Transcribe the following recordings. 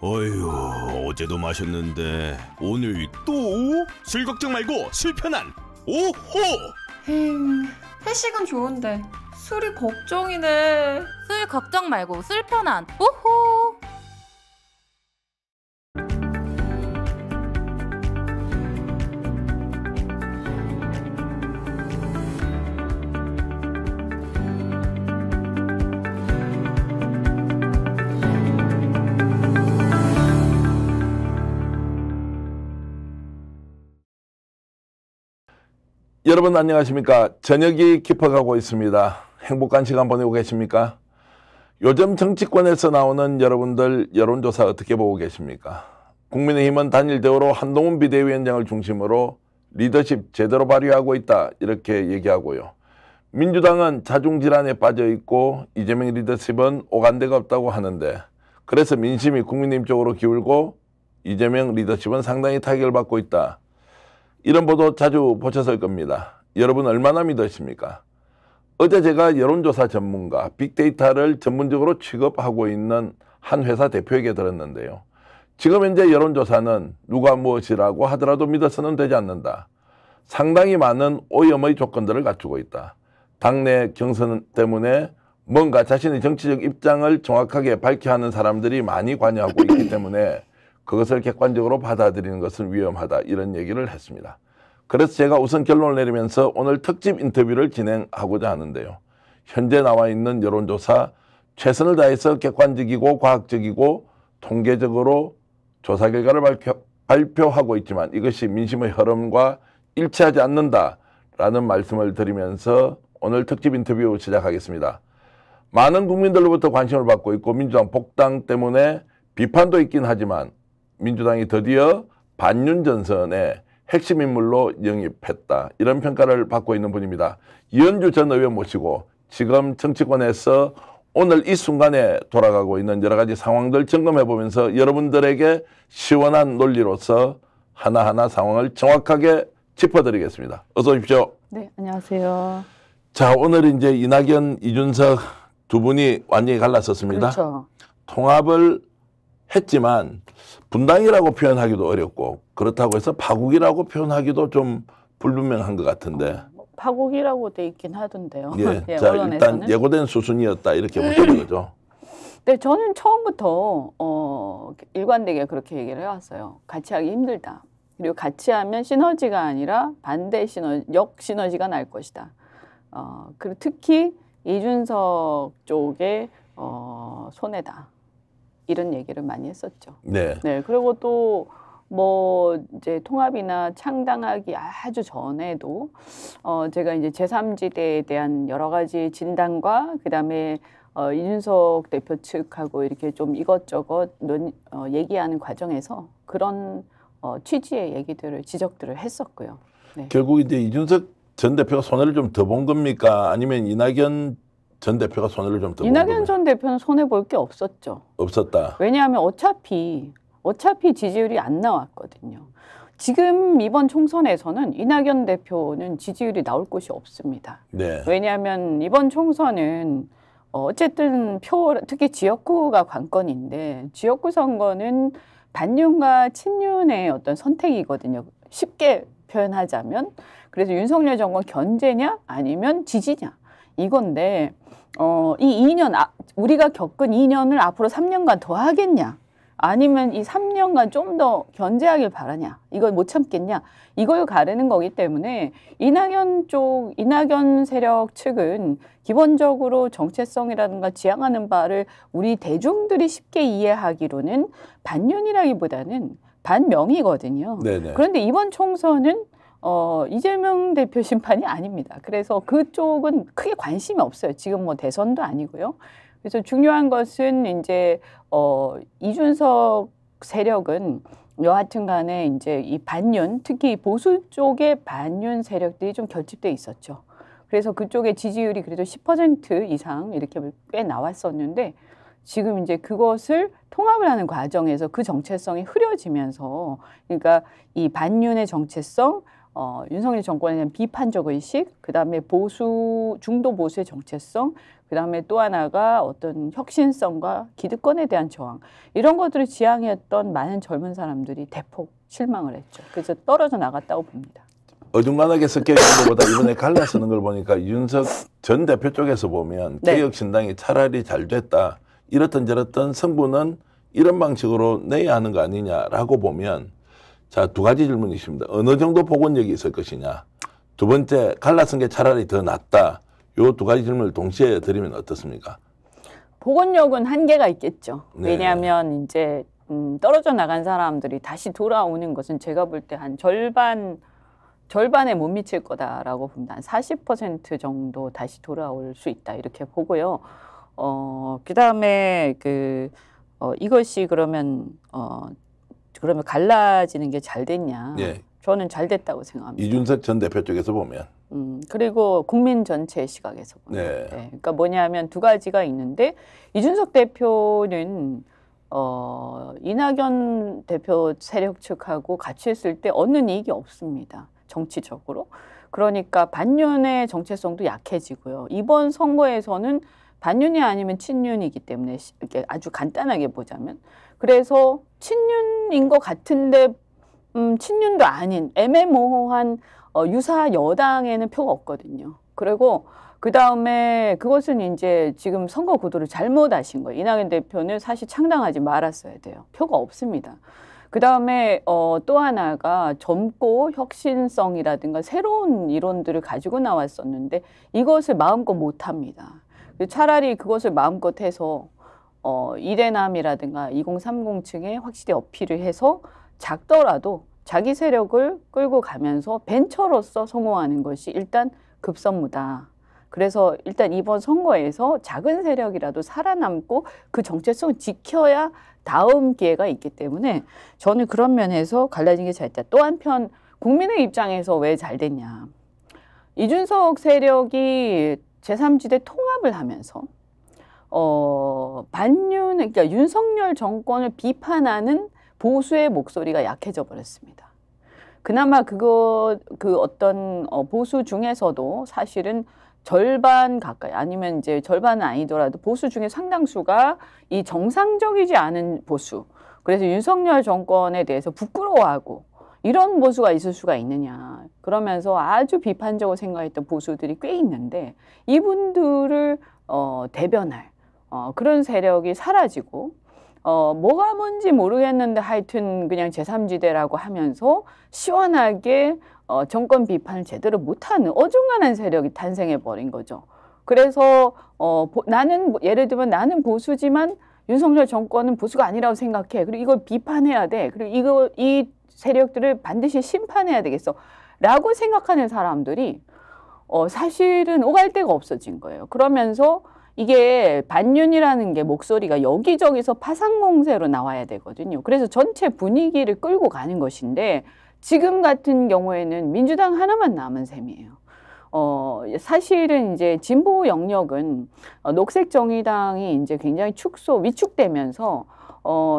어휴, 어제도 마셨는데 오늘 또? 술 걱정 말고 술 편한 오호! 회식은 좋은데 술이 걱정이네. 술 걱정 말고 술 편한 오호! 여러분 안녕하십니까? 저녁이 깊어가고 있습니다. 행복한 시간 보내고 계십니까? 요즘 정치권에서 나오는 여러분들 여론조사 어떻게 보고 계십니까? 국민의힘은 단일 대우로 한동훈 비대위원장을 중심으로 리더십 제대로 발휘하고 있다 이렇게 얘기하고요. 민주당은 자중질환에 빠져있고 이재명 리더십은 오간데가 없다고 하는데, 그래서 민심이 국민의힘 쪽으로 기울고 이재명 리더십은 상당히 타격을 받고 있다. 이런 보도 자주 보셨을 겁니다. 여러분 얼마나 믿으십니까? 어제 제가 여론조사 전문가, 빅데이터를 전문적으로 취급하고 있는 한 회사 대표에게 들었는데요. 지금 현재 여론조사는 누가 무엇이라고 하더라도 믿어서는 되지 않는다. 상당히 많은 오염의 조건들을 갖추고 있다. 당내 경선 때문에 뭔가 자신의 정치적 입장을 정확하게 밝혀야 하는 사람들이 많이 관여하고 있기 때문에 그것을 객관적으로 받아들이는 것은 위험하다, 이런 얘기를 했습니다. 그래서 제가 우선 결론을 내리면서 오늘 특집 인터뷰를 진행하고자 하는데요. 현재 나와 있는 여론조사 최선을 다해서 객관적이고 과학적이고 통계적으로 조사 결과를 발표하고 있지만 이것이 민심의 흐름과 일치하지 않는다라는 말씀을 드리면서 오늘 특집 인터뷰 시작하겠습니다. 많은 국민들로부터 관심을 받고 있고 민주당 복당 때문에 비판도 있긴 하지만 민주당이 드디어 반윤 전선에 핵심 인물로 영입했다, 이런 평가를 받고 있는 분입니다. 이현주 전 의원 모시고 지금 정치권에서 오늘 이 순간에 돌아가고 있는 여러 가지 상황들 점검해 보면서 여러분들에게 시원한 논리로서 하나하나 상황을 정확하게 짚어드리겠습니다. 어서 오십시오. 네, 안녕하세요. 자, 오늘 이제 이낙연, 이준석 두 분이 완전히 갈랐었습니다. 그렇죠. 통합을 했지만 분당이라고 표현하기도 어렵고, 그렇다고 해서 파국이라고 표현하기도 좀 불분명한 것 같은데. 파국이라고 돼 있긴 하던데요. 예, 예, 자, 언론에서는. 일단 예고된 수순이었다 이렇게 보시는 거죠. 네, 저는 처음부터 일관되게 그렇게 얘기를 해왔어요. 같이 하기 힘들다. 그리고 같이 하면 시너지가 아니라 반대 역시너지가 날 것이다. 그리고 특히 이준석 쪽의 손해다. 이런 얘기를 많이 했었죠. 네. 네. 그리고 또 뭐 이제 통합이나 창당하기 아주 전에도 제가 이제 제3지대에 대한 여러 가지 진단과 그다음에 이준석 대표 측하고 이렇게 좀 이것저것 얘기하는 과정에서 그런 취지의 얘기들을 지적들을 했었고요. 네. 결국 이제 이준석 전 대표가 손해를 좀 더 본 겁니까? 아니면 이낙연 전 대표가 손해를 좀 더 본 겁니까? 이낙연 전 대표는 손해 볼 게 없었죠. 없었다. 왜냐하면 어차피 지지율이 안 나왔거든요. 지금 이번 총선에서는 이낙연 대표는 지지율이 나올 곳이 없습니다. 네. 왜냐하면 이번 총선은 어쨌든 특히 지역구가 관건인데, 지역구 선거는 반윤과 친윤의 어떤 선택이거든요. 쉽게 표현하자면. 그래서 윤석열 정권 견제냐 아니면 지지냐 이건데, 이 2년 우리가 겪은 2년을 앞으로 3년간 더 하겠냐, 아니면 이 3년간 좀 더 견제하길 바라냐, 이걸 못 참겠냐, 이걸 가르는 거기 때문에 이낙연 세력 측은 기본적으로 정체성이라든가 지향하는 바를 우리 대중들이 쉽게 이해하기로는 반윤이라기보다는 반명이거든요. 네네. 그런데 이번 총선은 이재명 대표 심판이 아닙니다. 그래서 그쪽은 크게 관심이 없어요. 지금 뭐 대선도 아니고요. 그래서 중요한 것은 이제 이준석 세력은 여하튼 간에 이제 이 반윤, 특히 보수 쪽의 반윤 세력들이 좀 결집돼 있었죠. 그래서 그쪽의 지지율이 그래도 10% 이상 이렇게 꽤 나왔었는데, 지금 이제 그것을 통합을 하는 과정에서 그 정체성이 흐려지면서, 그러니까 이 반윤의 정체성, 윤석열 정권에 대한 비판적 의식, 그다음에 중도 보수의 정체성, 그다음에 또 하나가 어떤 혁신성과 기득권에 대한 저항, 이런 것들을 지향했던 많은 젊은 사람들이 대폭 실망을 했죠. 그래서 떨어져 나갔다고 봅니다. 어중간하게 섞여 있는 것보다 이번에 갈라서는 걸 보니까 윤석 전 대표 쪽에서 보면 네. 개혁신당이 차라리 잘 됐다, 이렇든 저렇든 성분은 이런 방식으로 내야 하는 거 아니냐라고 보면, 자, 두 가지 질문이 있습니다. 어느 정도 복원력이 있을 것이냐, 두 번째, 갈라선 게 차라리 더 낫다. 요 두 가지 질문을 동시에 드리면 어떻습니까? 복원력은 한계가 있겠죠. 네. 왜냐하면 이제 떨어져 나간 사람들이 다시 돌아오는 것은 제가 볼 때 한 절반에 못 미칠 거다라고 봅니다. 한 40% 정도 다시 돌아올 수 있다, 이렇게 보고요. 그다음에 이것이 그러면 갈라지는 게 잘 됐냐? 예. 저는 잘 됐다고 생각합니다. 이준석 전 대표 쪽에서 보면. 그리고 국민 전체의 시각에서 보면. 네. 네. 그러니까 뭐냐면 두 가지가 있는데, 이준석 대표는 이낙연 대표 세력 측하고 같이 했을 때 얻는 이익이 없습니다. 정치적으로. 그러니까 반윤의 정체성도 약해지고요. 이번 선거에서는 반윤이 아니면 친윤이기 때문에, 이렇게 아주 간단하게 보자면, 그래서 친윤인 것 같은데 친윤도 아닌 애매모호한 유사 여당에는 표가 없거든요. 그리고 그 다음에 그것은 이제 지금 선거 구도를 잘못하신 거예요. 이낙연 대표는 사실 창당하지 말았어야 돼요. 표가 없습니다. 그 다음에 또 하나가 젊고 혁신성이라든가 새로운 이론들을 가지고 나왔었는데 이것을 마음껏 못합니다. 차라리 그것을 마음껏 해서 이대남이라든가 2030층에 확실히 어필을 해서 작더라도 자기 세력을 끌고 가면서 벤처로서 성공하는 것이 일단 급선무다. 그래서 일단 이번 선거에서 작은 세력이라도 살아남고 그 정체성을 지켜야 다음 기회가 있기 때문에 저는 그런 면에서 갈라진 게 잘 됐다. 또 한편 국민의 입장에서 왜 잘 됐냐. 이준석 세력이 제3지대 통합을 하면서 그러니까 윤석열 정권을 비판하는 보수의 목소리가 약해져 버렸습니다. 그나마 어떤 보수 중에서도 사실은 절반 가까이, 아니면 이제 절반은 아니더라도 보수 중에 상당수가 이 정상적이지 않은 보수, 그래서 윤석열 정권에 대해서 부끄러워하고 이런 보수가 있을 수가 있느냐, 그러면서 아주 비판적으로 생각했던 보수들이 꽤 있는데 이분들을 대변할 그런 세력이 사라지고 뭐가 뭔지 모르겠는데 하여튼 그냥 제3지대라고 하면서 시원하게 정권 비판을 제대로 못하는 어중간한 세력이 탄생해버린 거죠. 그래서 나는 예를 들면 나는 보수지만 윤석열 정권은 보수가 아니라고 생각해. 그리고 이걸 비판해야 돼. 그리고 이 세력들을 반드시 심판해야 되겠어. 라고 생각하는 사람들이 사실은 오갈 데가 없어진 거예요. 그러면서 이게 반윤이라는 게 목소리가 여기저기서 파상공세로 나와야 되거든요. 그래서 전체 분위기를 끌고 가는 것인데 지금 같은 경우에는 민주당 하나만 남은 셈이에요. 사실은 이제 진보 영역은 녹색정의당이 이제 굉장히 위축되면서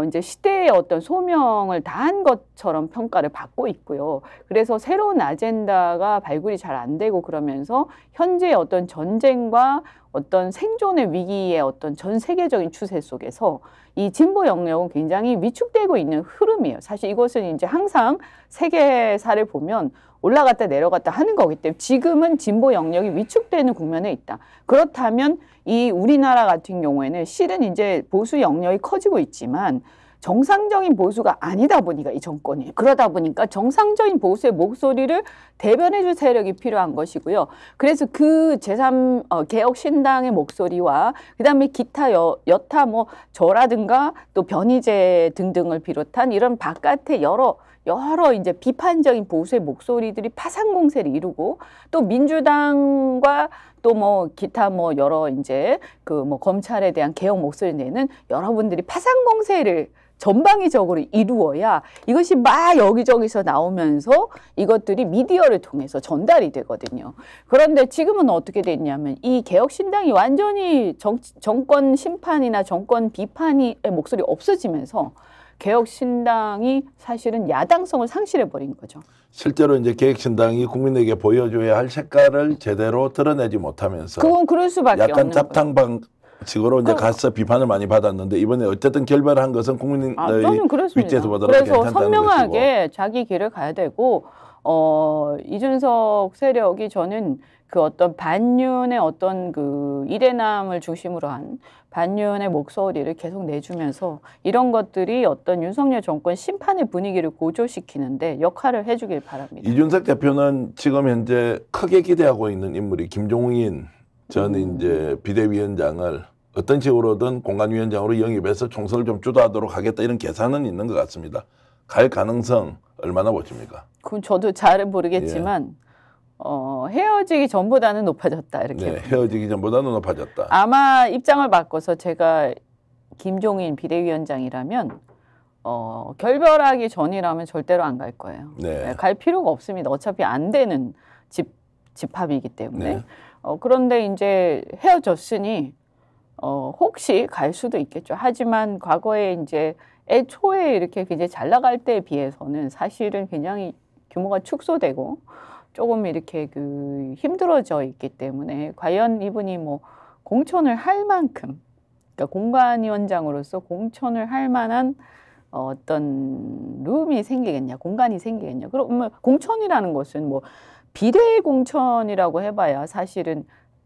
이제 시대의 어떤 소명을 다한 것처럼 평가를 받고 있고요. 그래서 새로운 아젠다가 발굴이 잘 안 되고 그러면서 현재 어떤 전쟁과 어떤 생존의 위기의 어떤 전 세계적인 추세 속에서 이 진보 영역은 굉장히 위축되고 있는 흐름이에요. 사실 이것은 이제 항상 세계사를 보면 올라갔다 내려갔다 하는 거기 때문에 지금은 진보 영역이 위축되는 국면에 있다. 그렇다면 이 우리나라 같은 경우에는 실은 이제 보수 영역이 커지고 있지만 정상적인 보수가 아니다 보니까 이 정권이 그러다 보니까 정상적인 보수의 목소리를 대변해줄 세력이 필요한 것이고요. 그래서 그 제3 개혁신당의 목소리와 그다음에 기타 여타 뭐 저라든가 또 변희재 등등을 비롯한 이런 바깥의 여러 이제 비판적인 보수의 목소리들이 파상공세를 이루고 또 민주당과 또 뭐 기타 뭐 여러 이제 그 뭐 검찰에 대한 개혁 목소리 내는 여러분들이 파상공세를 전방위적으로 이루어야 이것이 막 여기저기서 나오면서 이것들이 미디어를 통해서 전달이 되거든요. 그런데 지금은 어떻게 됐냐면 이 개혁신당이 완전히 정권 심판이나 정권 비판의 목소리 없어지면서 개혁신당이 사실은 야당성을 상실해버린 거죠. 실제로 이제 개혁신당이 국민에게 보여줘야 할 색깔을 제대로 드러내지 못하면서 그건 그럴 수밖에 약간 없는 거예요. 잡탕방식으로 이제 가서 비판을 많이 받았는데 이번에 어쨌든 결별한 것은 국민의 저는 그렇습니다. 위치에서 보더라도 그래서 괜찮다는 선명하게 것이고. 자기 길을 가야 되고 이준석 세력이 저는 그 어떤 반윤의 어떤 그 이대남을 중심으로 한 반윤의 목소리를 계속 내주면서 이런 것들이 어떤 윤석열 정권 심판의 분위기를 고조시키는데 역할을 해주길 바랍니다. 이준석 대표는 지금 현재 크게 기대하고 있는 인물이 김종인 전 이제 비대위원장을 어떤 식으로든 공관위원장으로 영입해서 총선을 좀 주도하도록 하겠다 이런 계산은 있는 것 같습니다. 갈 가능성 얼마나 보십니까? 그건 저도 잘은 모르겠지만 헤어지기 전보다는 높아졌다 이렇게. 네, 헤어지기 전보다는 높아졌다. 아마 입장을 바꿔서 제가 김종인 비대위원장이라면 결별하기 전이라면 절대로 안 갈 거예요. 네. 갈 필요가 없습니다. 어차피 안 되는 집합이기 때문에. 네. 그런데 이제 헤어졌으니 혹시 갈 수도 있겠죠. 하지만 과거에 이제 애초에 이렇게 굉장히 잘 나갈 때에 비해서는 사실은 굉장히 규모가 축소되고 조금 이렇게 그 힘들어져 있기 때문에 과연 이분이 뭐 공천을 할 만큼 그러니까 공관위원장으로서 공천을 할 만한 어떤 룸이 생기겠냐, 공간이 생기겠냐. 그러면 공천이라는 것은 뭐 비례 공천이라고 해봐야 사실은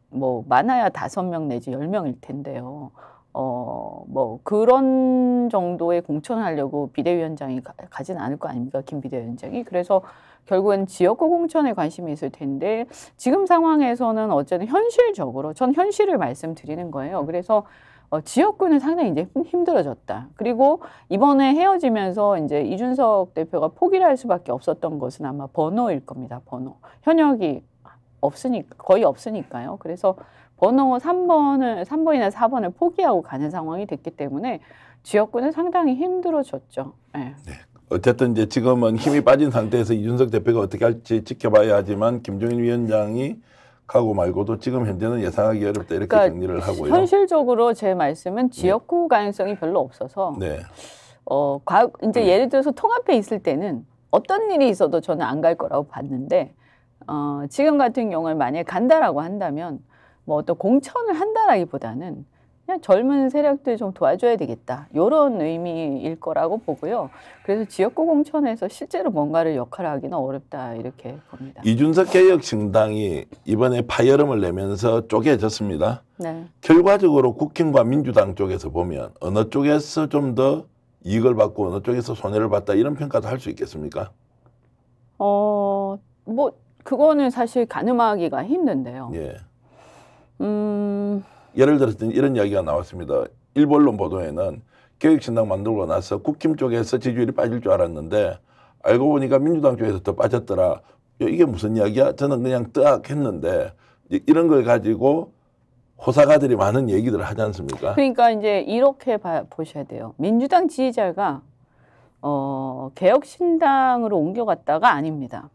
뭐 많아야 5명 내지 10명일 텐데요. 뭐 그런 정도의 공천을 하려고 비대위원장이 가진 않을 거 아닙니까? 김 비대위원장이. 그래서 결국은 지역구 공천에 관심이 있을 텐데 지금 상황에서는 어쨌든 현실적으로 전 현실을 말씀드리는 거예요. 그래서 지역구는 상당히 이제 힘들어졌다. 그리고 이번에 헤어지면서 이제 이준석 대표가 포기를 할 수밖에 없었던 것은 아마 번호일 겁니다. 번호. 현역이 없으니까 거의 없으니까요. 그래서 번호 3번이나 4번을 포기하고 가는 상황이 됐기 때문에 지역구는 상당히 힘들어졌죠. 네. 네. 어쨌든 이제 지금은 힘이 빠진 상태에서 이준석 대표가 어떻게 할지 지켜봐야 하지만 김종인 위원장이 가고 말고도 지금 현재는 예상하기 어렵다 이렇게 그러니까 정리를 하고요. 현실적으로 제 말씀은 지역구 가능성이 별로 없어서 네. 이제 예를 들어서 통합에 있을 때는 어떤 일이 있어도 저는 안 갈 거라고 봤는데 지금 같은 경우에 만약에 간다라고 한다면 뭐 어떤 공천을 한다라기보다는 그냥 젊은 세력들 좀 도와줘야 되겠다. 이런 의미일 거라고 보고요. 그래서 지역구 공천에서 실제로 뭔가를 역할을 하기는 어렵다 이렇게 봅니다. 이준석 개혁신당이 이번에 파열음을 내면서 쪼개졌습니다. 네. 결과적으로 국힘과 민주당 쪽에서 보면 어느 쪽에서 좀 더 이익을 받고 어느 쪽에서 손해를 봤다 이런 평가도 할 수 있겠습니까? 뭐 그거는 사실 가늠하기가 힘든데요. 예. 예를 들어서 이런 이야기가 나왔습니다. 일본론 보도에는 개혁신당 만들고 나서 국힘 쪽에서 지지율이 빠질 줄 알았는데 알고 보니까 민주당 쪽에서 더 빠졌더라. 이게 무슨 이야기야? 저는 그냥 뜨악 했는데 이런 걸 가지고 호사가들이 많은 얘기들을 하지 않습니까? 그러니까 이제 이렇게 보셔야 돼요. 민주당 지지자가 개혁신당으로 옮겨갔다가 아닙니다.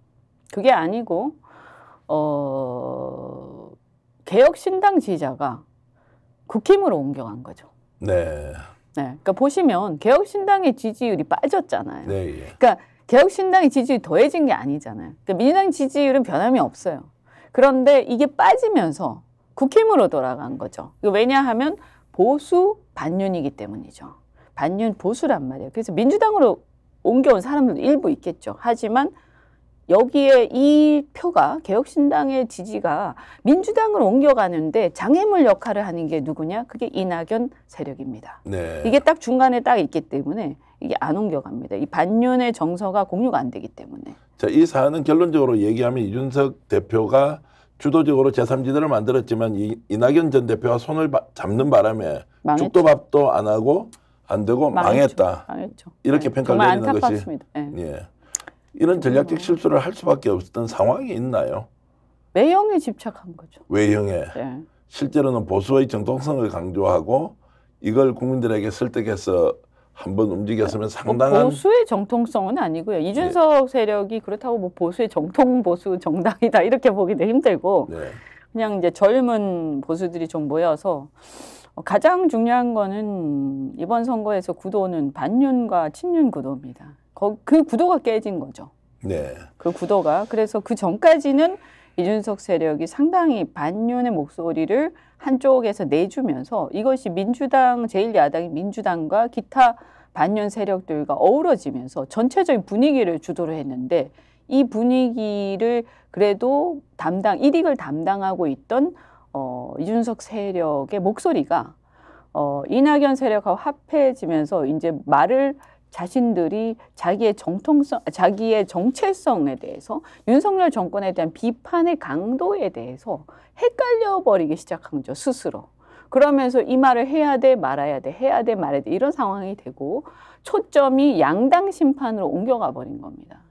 그게 아니고 개혁신당 지지자가 국힘으로 옮겨간 거죠. 네. 네, 그러니까 보시면 개혁신당의 지지율이 빠졌잖아요. 네. 예. 그러니까 개혁신당의 지지율이 더해진 게 아니잖아요. 그러니까 민주당 지지율은 변함이 없어요. 그런데 이게 빠지면서 국힘으로 돌아간 거죠. 왜냐하면 보수 반윤이기 때문이죠. 반윤 보수란 말이에요. 그래서 민주당으로 옮겨온 사람들도 일부 있겠죠. 하지만 여기에 이 표가 개혁신당의 지지가 민주당으로 옮겨가는데 장애물 역할을 하는 게 누구냐? 그게 이낙연 세력입니다. 네. 이게 딱 중간에 딱 있기 때문에 이게 안 옮겨갑니다. 이 반윤의 정서가 공유가 안 되기 때문에. 자, 이 사안은 결론적으로 얘기하면 이준석 대표가 주도적으로 제3지대를 만들었지만 이낙연 전 대표가 손을 잡는 바람에 망했죠. 죽도 밥도 안 하고 안 되고 망했다. 망했죠. 이렇게 네, 평가를 정말 내리는 것이 안타깝습니다. 네. 예. 이런 전략적 실수를 할 수밖에 없었던 상황이 있나요? 외형에 집착한 거죠. 외형에. 네. 실제로는 보수의 정통성을 강조하고 이걸 국민들에게 설득해서 한번 움직였으면 상당한 보수의 정통성은 아니고요. 이준석 세력이 그렇다고 뭐 보수의 정통 보수 정당이다 이렇게 보기도 힘들고 네. 그냥 이제 젊은 보수들이 좀 모여서 가장 중요한 거는 이번 선거에서 구도는 반윤과 친윤 구도입니다. 그 구도가 깨진 거죠. 네. 그 구도가. 그래서 그 전까지는 이준석 세력이 상당히 반윤의 목소리를 한쪽에서 내주면서 이것이 민주당, 제1야당인 민주당과 기타 반윤 세력들과 어우러지면서 전체적인 분위기를 주도를 했는데 이 분위기를 그래도 1익을 담당하고 있던 이준석 세력의 목소리가 이낙연 세력하고 합해지면서 이제 말을 자신들이 자기의 정통성, 자기의 정체성에 대해서 윤석열 정권에 대한 비판의 강도에 대해서 헷갈려 버리기 시작한 거죠, 스스로. 그러면서 이 말을 해야 돼, 말아야 돼, 해야 돼, 말아야 돼 이런 상황이 되고 초점이 양당 심판으로 옮겨가 버린 겁니다.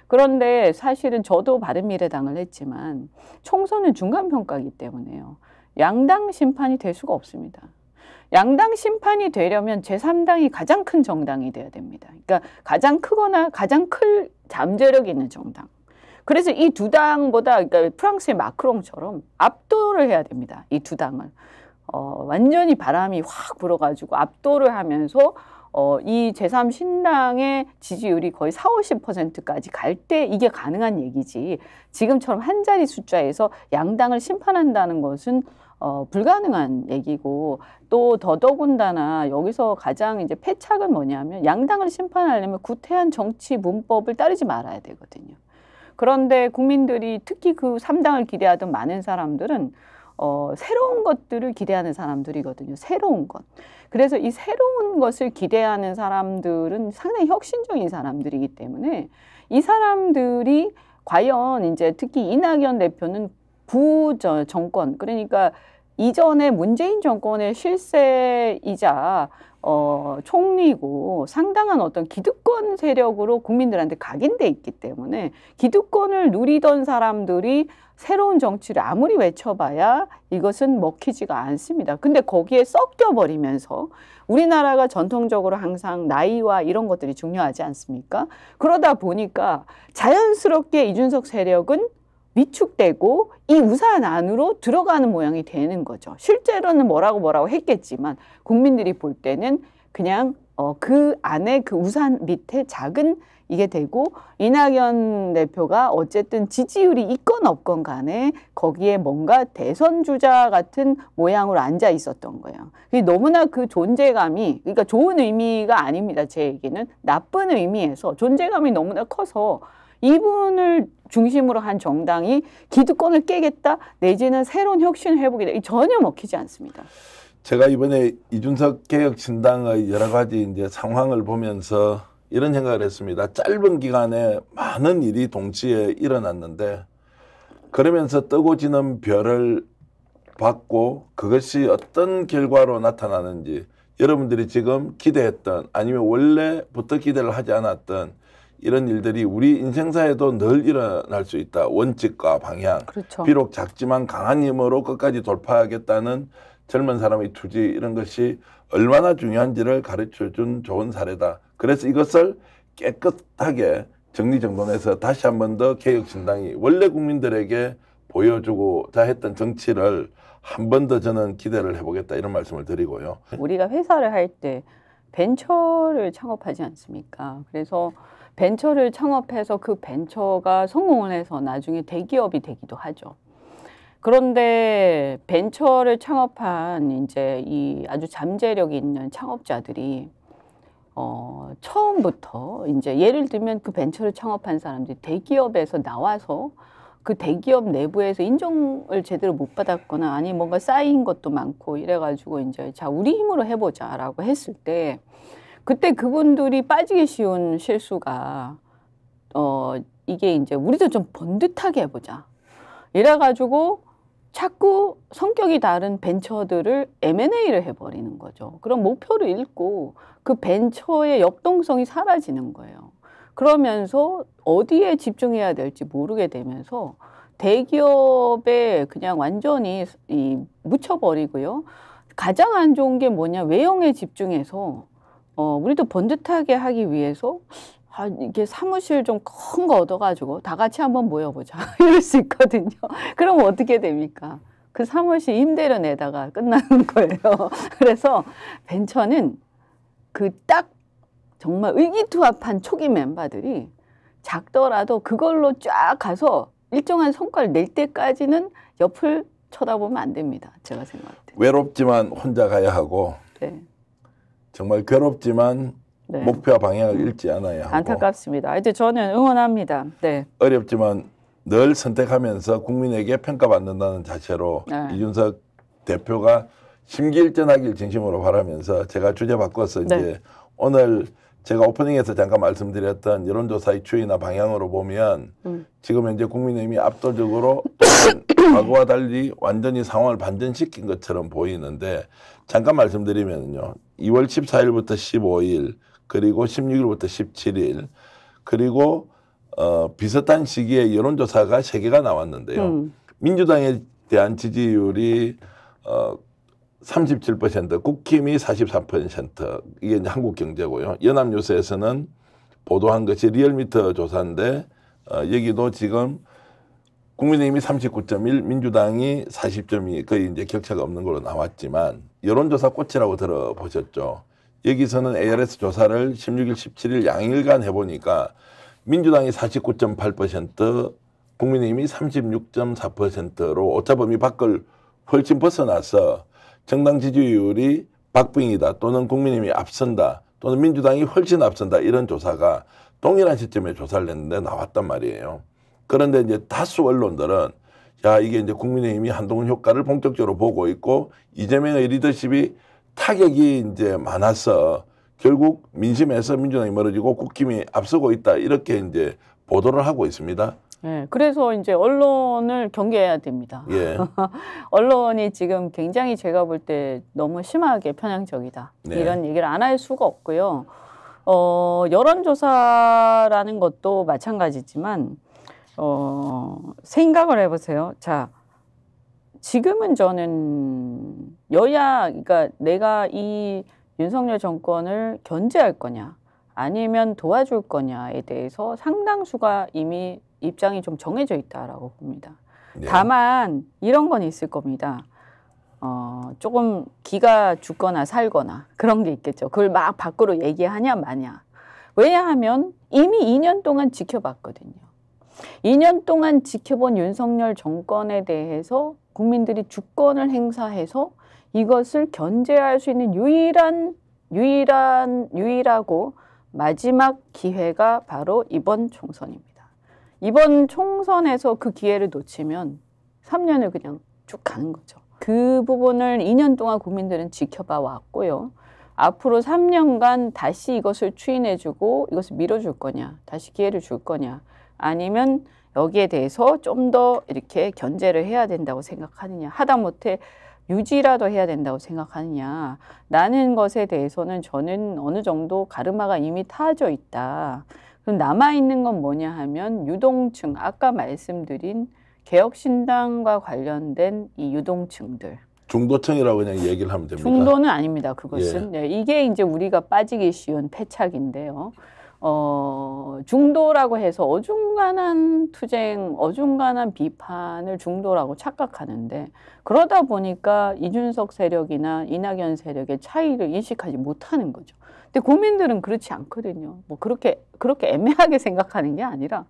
그런데 사실은 저도 바른미래당을 했지만 총선은 중간평가이기 때문에요. 양당 심판이 될 수가 없습니다. 양당 심판이 되려면 제3당이 가장 큰 정당이 돼야 됩니다. 그러니까 가장 크거나 가장 클 잠재력이 있는 정당. 그래서 이 두 당보다 그러니까 프랑스의 마크롱처럼 압도를 해야 됩니다. 이 두 당을. 완전히 바람이 확 불어가지고 압도를 하면서 이 제3신당의 지지율이 거의 40~50%까지 갈 때 이게 가능한 얘기지 지금처럼 한 자리 숫자에서 양당을 심판한다는 것은 불가능한 얘기고 또 더더군다나 여기서 가장 이제 패착은 뭐냐면 양당을 심판하려면 구태한 정치 문법을 따르지 말아야 되거든요. 그런데 국민들이 특히 그 3당을 기대하던 많은 사람들은 새로운 것들을 기대하는 사람들이거든요. 새로운 것. 그래서 이 새로운 것을 기대하는 사람들은 상당히 혁신적인 사람들이기 때문에 이 사람들이 과연 이제 특히 이낙연 대표는 정권, 그러니까 이전에 문재인 정권의 실세이자 총리고 상당한 어떤 기득권 세력으로 국민들한테 각인돼 있기 때문에 기득권을 누리던 사람들이 새로운 정치를 아무리 외쳐봐야 이것은 먹히지가 않습니다. 근데 거기에 섞여버리면서 우리나라가 전통적으로 항상 나이와 이런 것들이 중요하지 않습니까? 그러다 보니까 자연스럽게 이준석 세력은 위축되고 이 우산 안으로 들어가는 모양이 되는 거죠. 실제로는 뭐라고 했겠지만 국민들이 볼 때는 그냥 그 안에 그 우산 밑에 작은 이게 되고 이낙연 대표가 어쨌든 지지율이 있건 없건 간에 거기에 뭔가 대선 주자 같은 모양으로 앉아 있었던 거예요. 너무나 그 존재감이 그러니까 좋은 의미가 아닙니다. 제 얘기는 나쁜 의미에서 존재감이 너무나 커서 이분을 중심으로 한 정당이 기득권을 깨겠다 내지는 새로운 혁신을 해보겠다 전혀 먹히지 않습니다. 제가 이번에 이준석 개혁신당의 여러 가지 이제 상황을 보면서 이런 생각을 했습니다. 짧은 기간에 많은 일이 동시에 일어났는데 그러면서 뜨고 지는 별을 받고 그것이 어떤 결과로 나타나는지 여러분들이 지금 기대했던 아니면 원래부터 기대를 하지 않았던 이런 일들이 우리 인생사에도 늘 일어날 수 있다. 원칙과 방향. 그렇죠. 비록 작지만 강한 힘으로 끝까지 돌파하겠다는 젊은 사람의 투지 이런 것이 얼마나 중요한지를 가르쳐준 좋은 사례다. 그래서 이것을 깨끗하게 정리정돈해서 다시 한 번 더 개혁신당이 원래 국민들에게 보여주고자 했던 정치를 한 번 더 저는 기대를 해보겠다 이런 말씀을 드리고요. 우리가 회사를 할 때 벤처를 창업하지 않습니까? 그래서 벤처를 창업해서 그 벤처가 성공을 해서 나중에 대기업이 되기도 하죠. 그런데 벤처를 창업한 이제 이 아주 잠재력이 있는 창업자들이 처음부터 이제 예를 들면 그 벤처를 창업한 사람들이 대기업에서 나와서 그 대기업 내부에서 인정을 제대로 못 받았거나 아니 뭔가 쌓인 것도 많고 이래가지고 이제 자 우리 힘으로 해보자라고 했을 때 그때 그분들이 빠지기 쉬운 실수가 이게 이제 우리도 좀 번듯하게 해보자 이래가지고 자꾸 성격이 다른 벤처들을 M&A를 해버리는 거죠. 그럼 목표를 잃고 그 벤처의 역동성이 사라지는 거예요. 그러면서 어디에 집중해야 될지 모르게 되면서 대기업에 그냥 완전히 묻혀버리고요. 가장 안 좋은 게 뭐냐 외형에 집중해서 우리도 번듯하게 하기 위해서 이게 사무실 좀 큰 거 얻어가지고 다 같이 한번 모여보자 이럴 수 있거든요. 그럼 어떻게 됩니까? 그 사무실 임대료 내다가 끝나는 거예요. 그래서 벤처는 그 딱 정말 의기투합한 초기 멤버들이 작더라도 그걸로 쫙 가서 일정한 성과를 낼 때까지는 옆을 쳐다보면 안 됩니다. 제가 생각할 때. 외롭지만 혼자 가야 하고 네. 정말 괴롭지만 네. 목표와 방향을 잃지 않아야 하고 안타깝습니다. 이제 저는 응원합니다. 네. 어렵지만 늘 선택하면서 국민에게 평가받는다는 자체로 네. 이준석 대표가 심기일전하길 진심으로 바라면서 제가 주제 바꿔서 네. 이제 오늘 제가 오프닝에서 잠깐 말씀드렸던 여론조사의 추이나 방향으로 보면 지금 현재 국민의힘이 압도적으로 과거와 달리 완전히 상황을 반전시킨 것처럼 보이는데 잠깐 말씀드리면요. 2월 14일부터 15일 그리고 16일부터 17일 그리고 비슷한 시기에 여론조사가 3개가 나왔는데요. 민주당에 대한 지지율이 37%, 국힘이 43%, 이게 이제 한국경제고요. 연합뉴스에서는 보도한 것이 리얼미터 조사인데 여기도 지금 국민의힘이 39.1, 민주당이 40.2, 거의 이제 격차가 없는 걸로 나왔지만 여론조사 꽃이라고 들어보셨죠. 여기서는 ARS 조사를 16일, 17일 양일간 해보니까 민주당이 49.8%, 국민의힘이 36.4%로 오차범위 밖을 훨씬 벗어나서 정당 지지율이 박빙이다 또는 국민의힘이 앞선다 또는 민주당이 훨씬 앞선다 이런 조사가 동일한 시점에 조사를 했는데 나왔단 말이에요. 그런데 이제 다수 언론들은 야 이게 이제 국민의힘이 한동훈 효과를 본격적으로 보고 있고 이재명의 리더십이 타격이 이제 많아서 결국 민심에서 민주당이 멀어지고 국힘이 앞서고 있다 이렇게 이제 보도를 하고 있습니다. 네, 그래서 이제 언론을 경계해야 됩니다. 예. 언론이 지금 굉장히 제가 볼 때 너무 심하게 편향적이다. 네. 이런 얘기를 안 할 수가 없고요. 여론조사라는 것도 마찬가지지만 생각을 해보세요. 자, 지금은 저는 여야, 그러니까 내가 이 윤석열 정권을 견제할 거냐 아니면 도와줄 거냐에 대해서 상당수가 이미 입장이 좀 정해져 있다라고 봅니다. 네. 다만 이런 건 있을 겁니다. 조금 기가 죽거나 살거나 그런 게 있겠죠. 그걸 막 밖으로 얘기하냐 마냐. 왜냐하면 이미 2년 동안 지켜봤거든요. 2년 동안 지켜본 윤석열 정권에 대해서 국민들이 주권을 행사해서 이것을 견제할 수 있는 유일하고 마지막 기회가 바로 이번 총선입니다. 이번 총선에서 그 기회를 놓치면 3년을 그냥 쭉 가는 거죠. 그 부분을 2년 동안 국민들은 지켜봐 왔고요. 앞으로 3년간 다시 이것을 추인해주고 이것을 밀어줄 거냐, 다시 기회를 줄 거냐, 아니면 여기에 대해서 좀 더 이렇게 견제를 해야 된다고 생각하느냐, 하다못해 유지라도 해야 된다고 생각하느냐, 라는 것에 대해서는 저는 어느 정도 가르마가 이미 타져 있다. 그럼 남아있는 건 뭐냐 하면 유동층, 아까 말씀드린 개혁신당과 관련된 이 유동층들. 중도층이라고 그냥 얘기를 하면 됩니다. 중도는 아닙니다. 그것은. 네, 이게 이제 우리가 빠지기 쉬운 패착인데요. 중도라고 해서 어중간한 투쟁, 어중간한 비판을 중도라고 착각하는데 그러다 보니까 이준석 세력이나 이낙연 세력의 차이를 인식하지 못하는 거죠. 근데 국민들은 그렇지 않거든요. 뭐 그렇게 애매하게 생각하는 게 아니라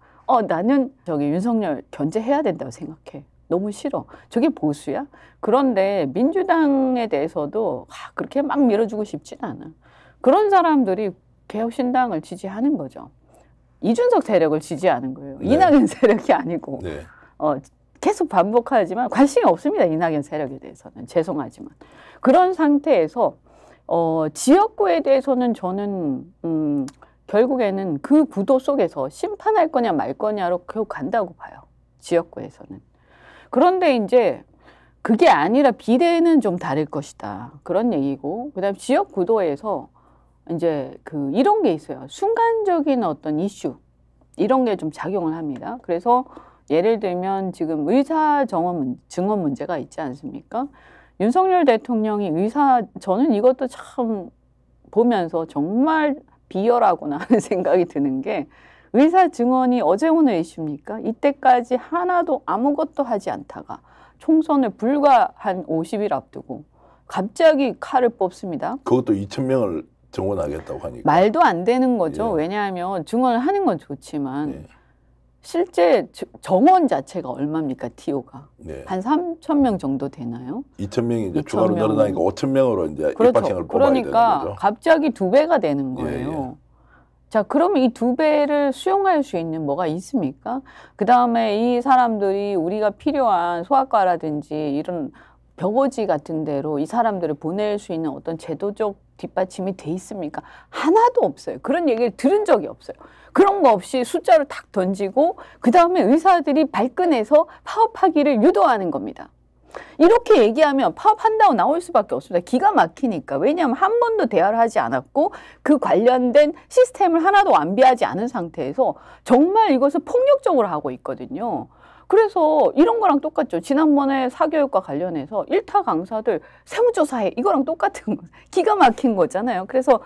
나는 저기 윤석열 견제해야 된다고 생각해. 너무 싫어. 저게 보수야? 그런데 민주당에 대해서도 그렇게 막 밀어주고 싶진 않아. 그런 사람들이 개혁신당을 지지하는 거죠. 이준석 세력을 지지하는 거예요. 네. 이낙연 세력이 아니고. 네. 계속 반복하지만 관심이 없습니다. 이낙연 세력에 대해서는. 죄송하지만. 그런 상태에서 지역구에 대해서는 저는 결국에는 그 구도 속에서 심판할 거냐 말 거냐로 결국 간다고 봐요. 지역구에서는. 그런데 이제 그게 아니라 비례는 좀 다를 것이다. 그런 얘기고, 그다음에 지역 구도에서 이제 이런 게 있어요. 순간적인 어떤 이슈 이런 게 좀 작용을 합니다. 그래서 예를 들면 지금 의사 증언 문제가 있지 않습니까? 윤석열 대통령이 저는 이것도 참 보면서 정말 비열하구나 하는 생각이 드는 게 의사 증언이 어제 오늘 이슈입니까? 이때까지 하나도 아무것도 하지 않다가 총선을 불과 한 50일 앞두고 갑자기 칼을 뽑습니다. 그것도 2,000명을 증원하겠다고 하니까. 말도 안 되는 거죠. 예. 왜냐하면 증언을 하는 건 좋지만 예. 실제 정원 자체가 얼마입니까? TO가. 예. 한 3,000명 정도 되나요? 2,000명이 이제 2,000 추가로 명. 늘어나니까 5,000명으로 이제 그렇죠. 입학생을 뽑아야 그러니까 되는 거죠. 갑자기 2배가 되는 예, 거예요. 자, 그러면 이 2배를 수용할 수 있는 뭐가 있습니까? 그 다음에 이 사람들이 우리가 필요한 소아과라든지 이런 벽오지 같은 데로 이 사람들을 보낼 수 있는 어떤 제도적 뒷받침이 돼 있습니까? 하나도 없어요. 그런 얘기를 들은 적이 없어요. 그런 거 없이 숫자를 탁 던지고 그 다음에 의사들이 발끈해서 파업하기를 유도하는 겁니다. 이렇게 얘기하면 파업한다고 나올 수밖에 없습니다. 기가 막히니까. 왜냐하면 한 번도 대화를 하지 않았고 그 관련된 시스템을 하나도 완비하지 않은 상태에서 정말 이것을 폭력적으로 하고 있거든요. 그래서 이런 거랑 똑같죠. 지난번에 사교육과 관련해서 1타 강사들 세무조사해. 이거랑 똑같은 거. 기가 막힌 거잖아요. 그래서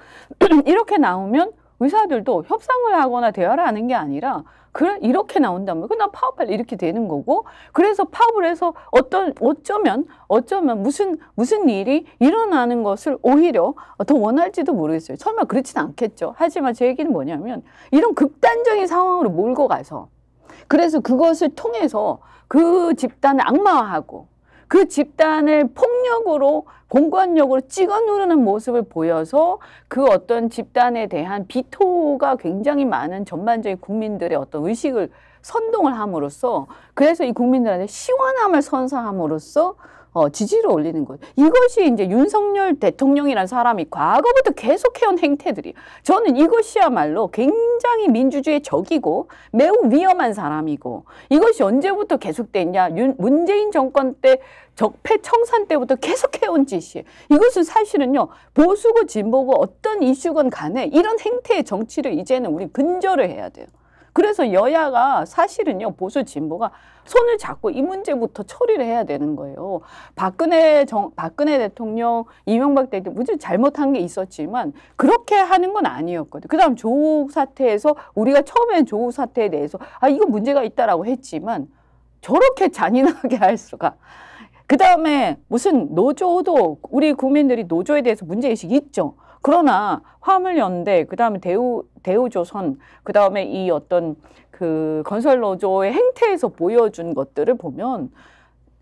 이렇게 나오면 의사들도 협상을 하거나 대화를 하는 게 아니라 그래 이렇게 나온다면 그냥 파업할 이렇게 되는 거고 그래서 파업을 해서 어쩌면 무슨 일이 일어나는 것을 오히려 더 원할지도 모르겠어요. 설마 그렇진 않겠죠. 하지만 제 얘기는 뭐냐면 이런 극단적인 상황으로 몰고 가서 그래서 그것을 통해서 그 집단을 악마화하고 그 집단을 폭력으로 공권력으로 찍어 누르는 모습을 보여서 그 어떤 집단에 대한 비토가 굉장히 많은 전반적인 국민들의 어떤 의식을 선동을 함으로써 그래서 이 국민들한테 시원함을 선사함으로써 지지를 올리는 거예요. 이것이 이제 윤석열 대통령이라는 사람이 과거부터 계속해온 행태들이 저는 이것이야말로 굉장히 민주주의의 적이고 매우 위험한 사람이고 이것이 언제부터 계속됐냐 문재인 정권 때 적폐 청산 때부터 계속해온 짓이에요. 이것은 사실은요 보수고 진보고 어떤 이슈건 간에 이런 행태의 정치를 이제는 우리 근절을 해야 돼요. 그래서 여야가 사실은요 보수 진보가 손을 잡고 이 문제부터 처리를 해야 되는 거예요. 박근혜 대통령, 이명박 대통령 무슨 잘못한 게 있었지만 그렇게 하는 건 아니었거든요. 그다음 조국 사태에서 우리가 처음엔 조국 사태에 대해서 이거 문제가 있다라고 했지만 저렇게 잔인하게 할 수가. 그다음에 무슨 노조도 우리 국민들이 노조에 대해서 문제의식이 있죠. 그러나 화물연대, 그다음에 대우조선, 그다음에 이 어떤 그 건설노조의 행태에서 보여준 것들을 보면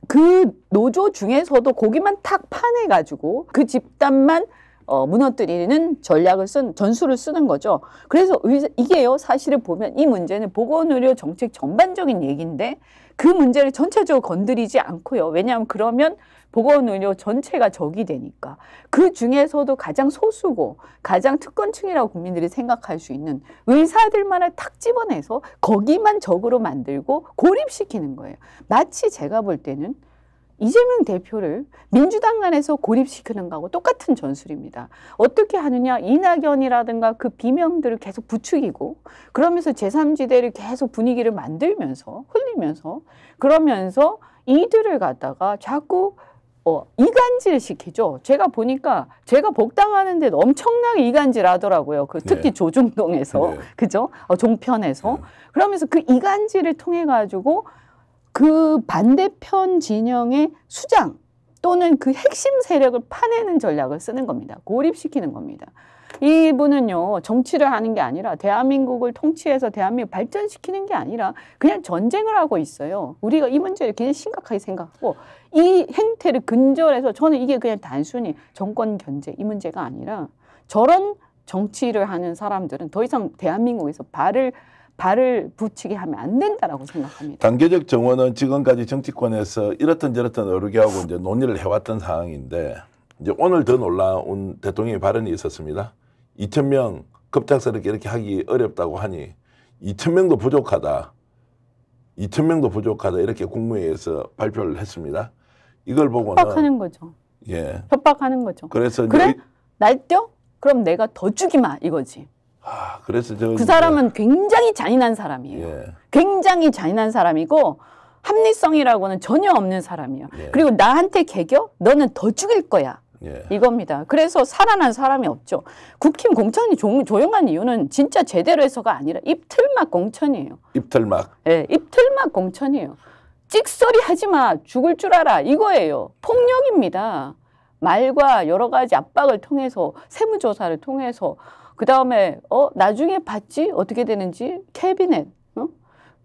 그 노조 중에서도 거기만 탁 파내가지고 그 집단만 무너뜨리는 전술을 쓰는 거죠. 그래서 이게요 사실을 보면 이 문제는 보건의료 정책 전반적인 얘기인데 그 문제를 전체적으로 건드리지 않고요. 왜냐하면 그러면 보건의료 전체가 적이 되니까 그 중에서도 가장 소수고 가장 특권층이라고 국민들이 생각할 수 있는 의사들만을 탁 집어내서 거기만 적으로 만들고 고립시키는 거예요. 마치 제가 볼 때는 이재명 대표를 민주당 안에서 고립시키는 거하고 똑같은 전술입니다. 어떻게 하느냐 이낙연이라든가 그 비명들을 계속 부추기고 그러면서 제3지대를 계속 분위기를 만들면서 흘리면서 그러면서 이들을 갖다가 자꾸 이간질 시키죠. 제가 보니까 제가 복당하는 데도 엄청나게 이간질 하더라고요. 특히 네. 조중동에서 네. 그죠? 종편에서 네. 그러면서 그 이간질을 통해 가지고 그 반대편 진영의 수장 또는 그 핵심 세력을 파내는 전략을 쓰는 겁니다. 고립시키는 겁니다. 이분은요 정치를 하는 게 아니라 대한민국을 통치해서 대한민국 발전시키는 게 아니라 그냥 전쟁을 하고 있어요. 우리가 이 문제를 굉장히 심각하게 생각하고 이 행태를 근절해서 저는 이게 그냥 단순히 정권 견제 이 문제가 아니라 저런 정치를 하는 사람들은 더 이상 대한민국에서 발을 붙이게 하면 안 된다라고 생각합니다. 단계적 정원은 지금까지 정치권에서 이렇든 저렇든 어르게 하고 이제 논의를 해왔던 상황인데 이제 오늘 더 놀라운 대통령의 발언이 있었습니다. 2,000명 급작스럽게 이렇게 하기 어렵다고 하니 2,000명도 부족하다. 2,000명도 부족하다 이렇게 국무회의에서 발표를 했습니다. 이걸 보고는 협박하는 거죠. 예. 협박하는 거죠. 그래서 그래? 날뛰어? 그럼 내가 더 죽이마 이거지. 그래서 그 사람은 굉장히 잔인한 사람이에요. 예. 굉장히 잔인한 사람이고 합리성이라고는 전혀 없는 사람이에요. 예. 그리고 나한테 개겨? 너는 더 죽일 거야. 예. 이겁니다. 그래서 살아난 사람이 없죠. 국힘 공천이 조용한 이유는 진짜 제대로 해서가 아니라 입틀막 공천이에요. 입틀막. 네, 입틀막 공천이에요. 찍소리 하지 마. 죽을 줄 알아. 이거예요. 폭력입니다. 말과 여러 가지 압박을 통해서 세무조사를 통해서 그다음에 나중에 봤지? 어떻게 되는지 캐비넷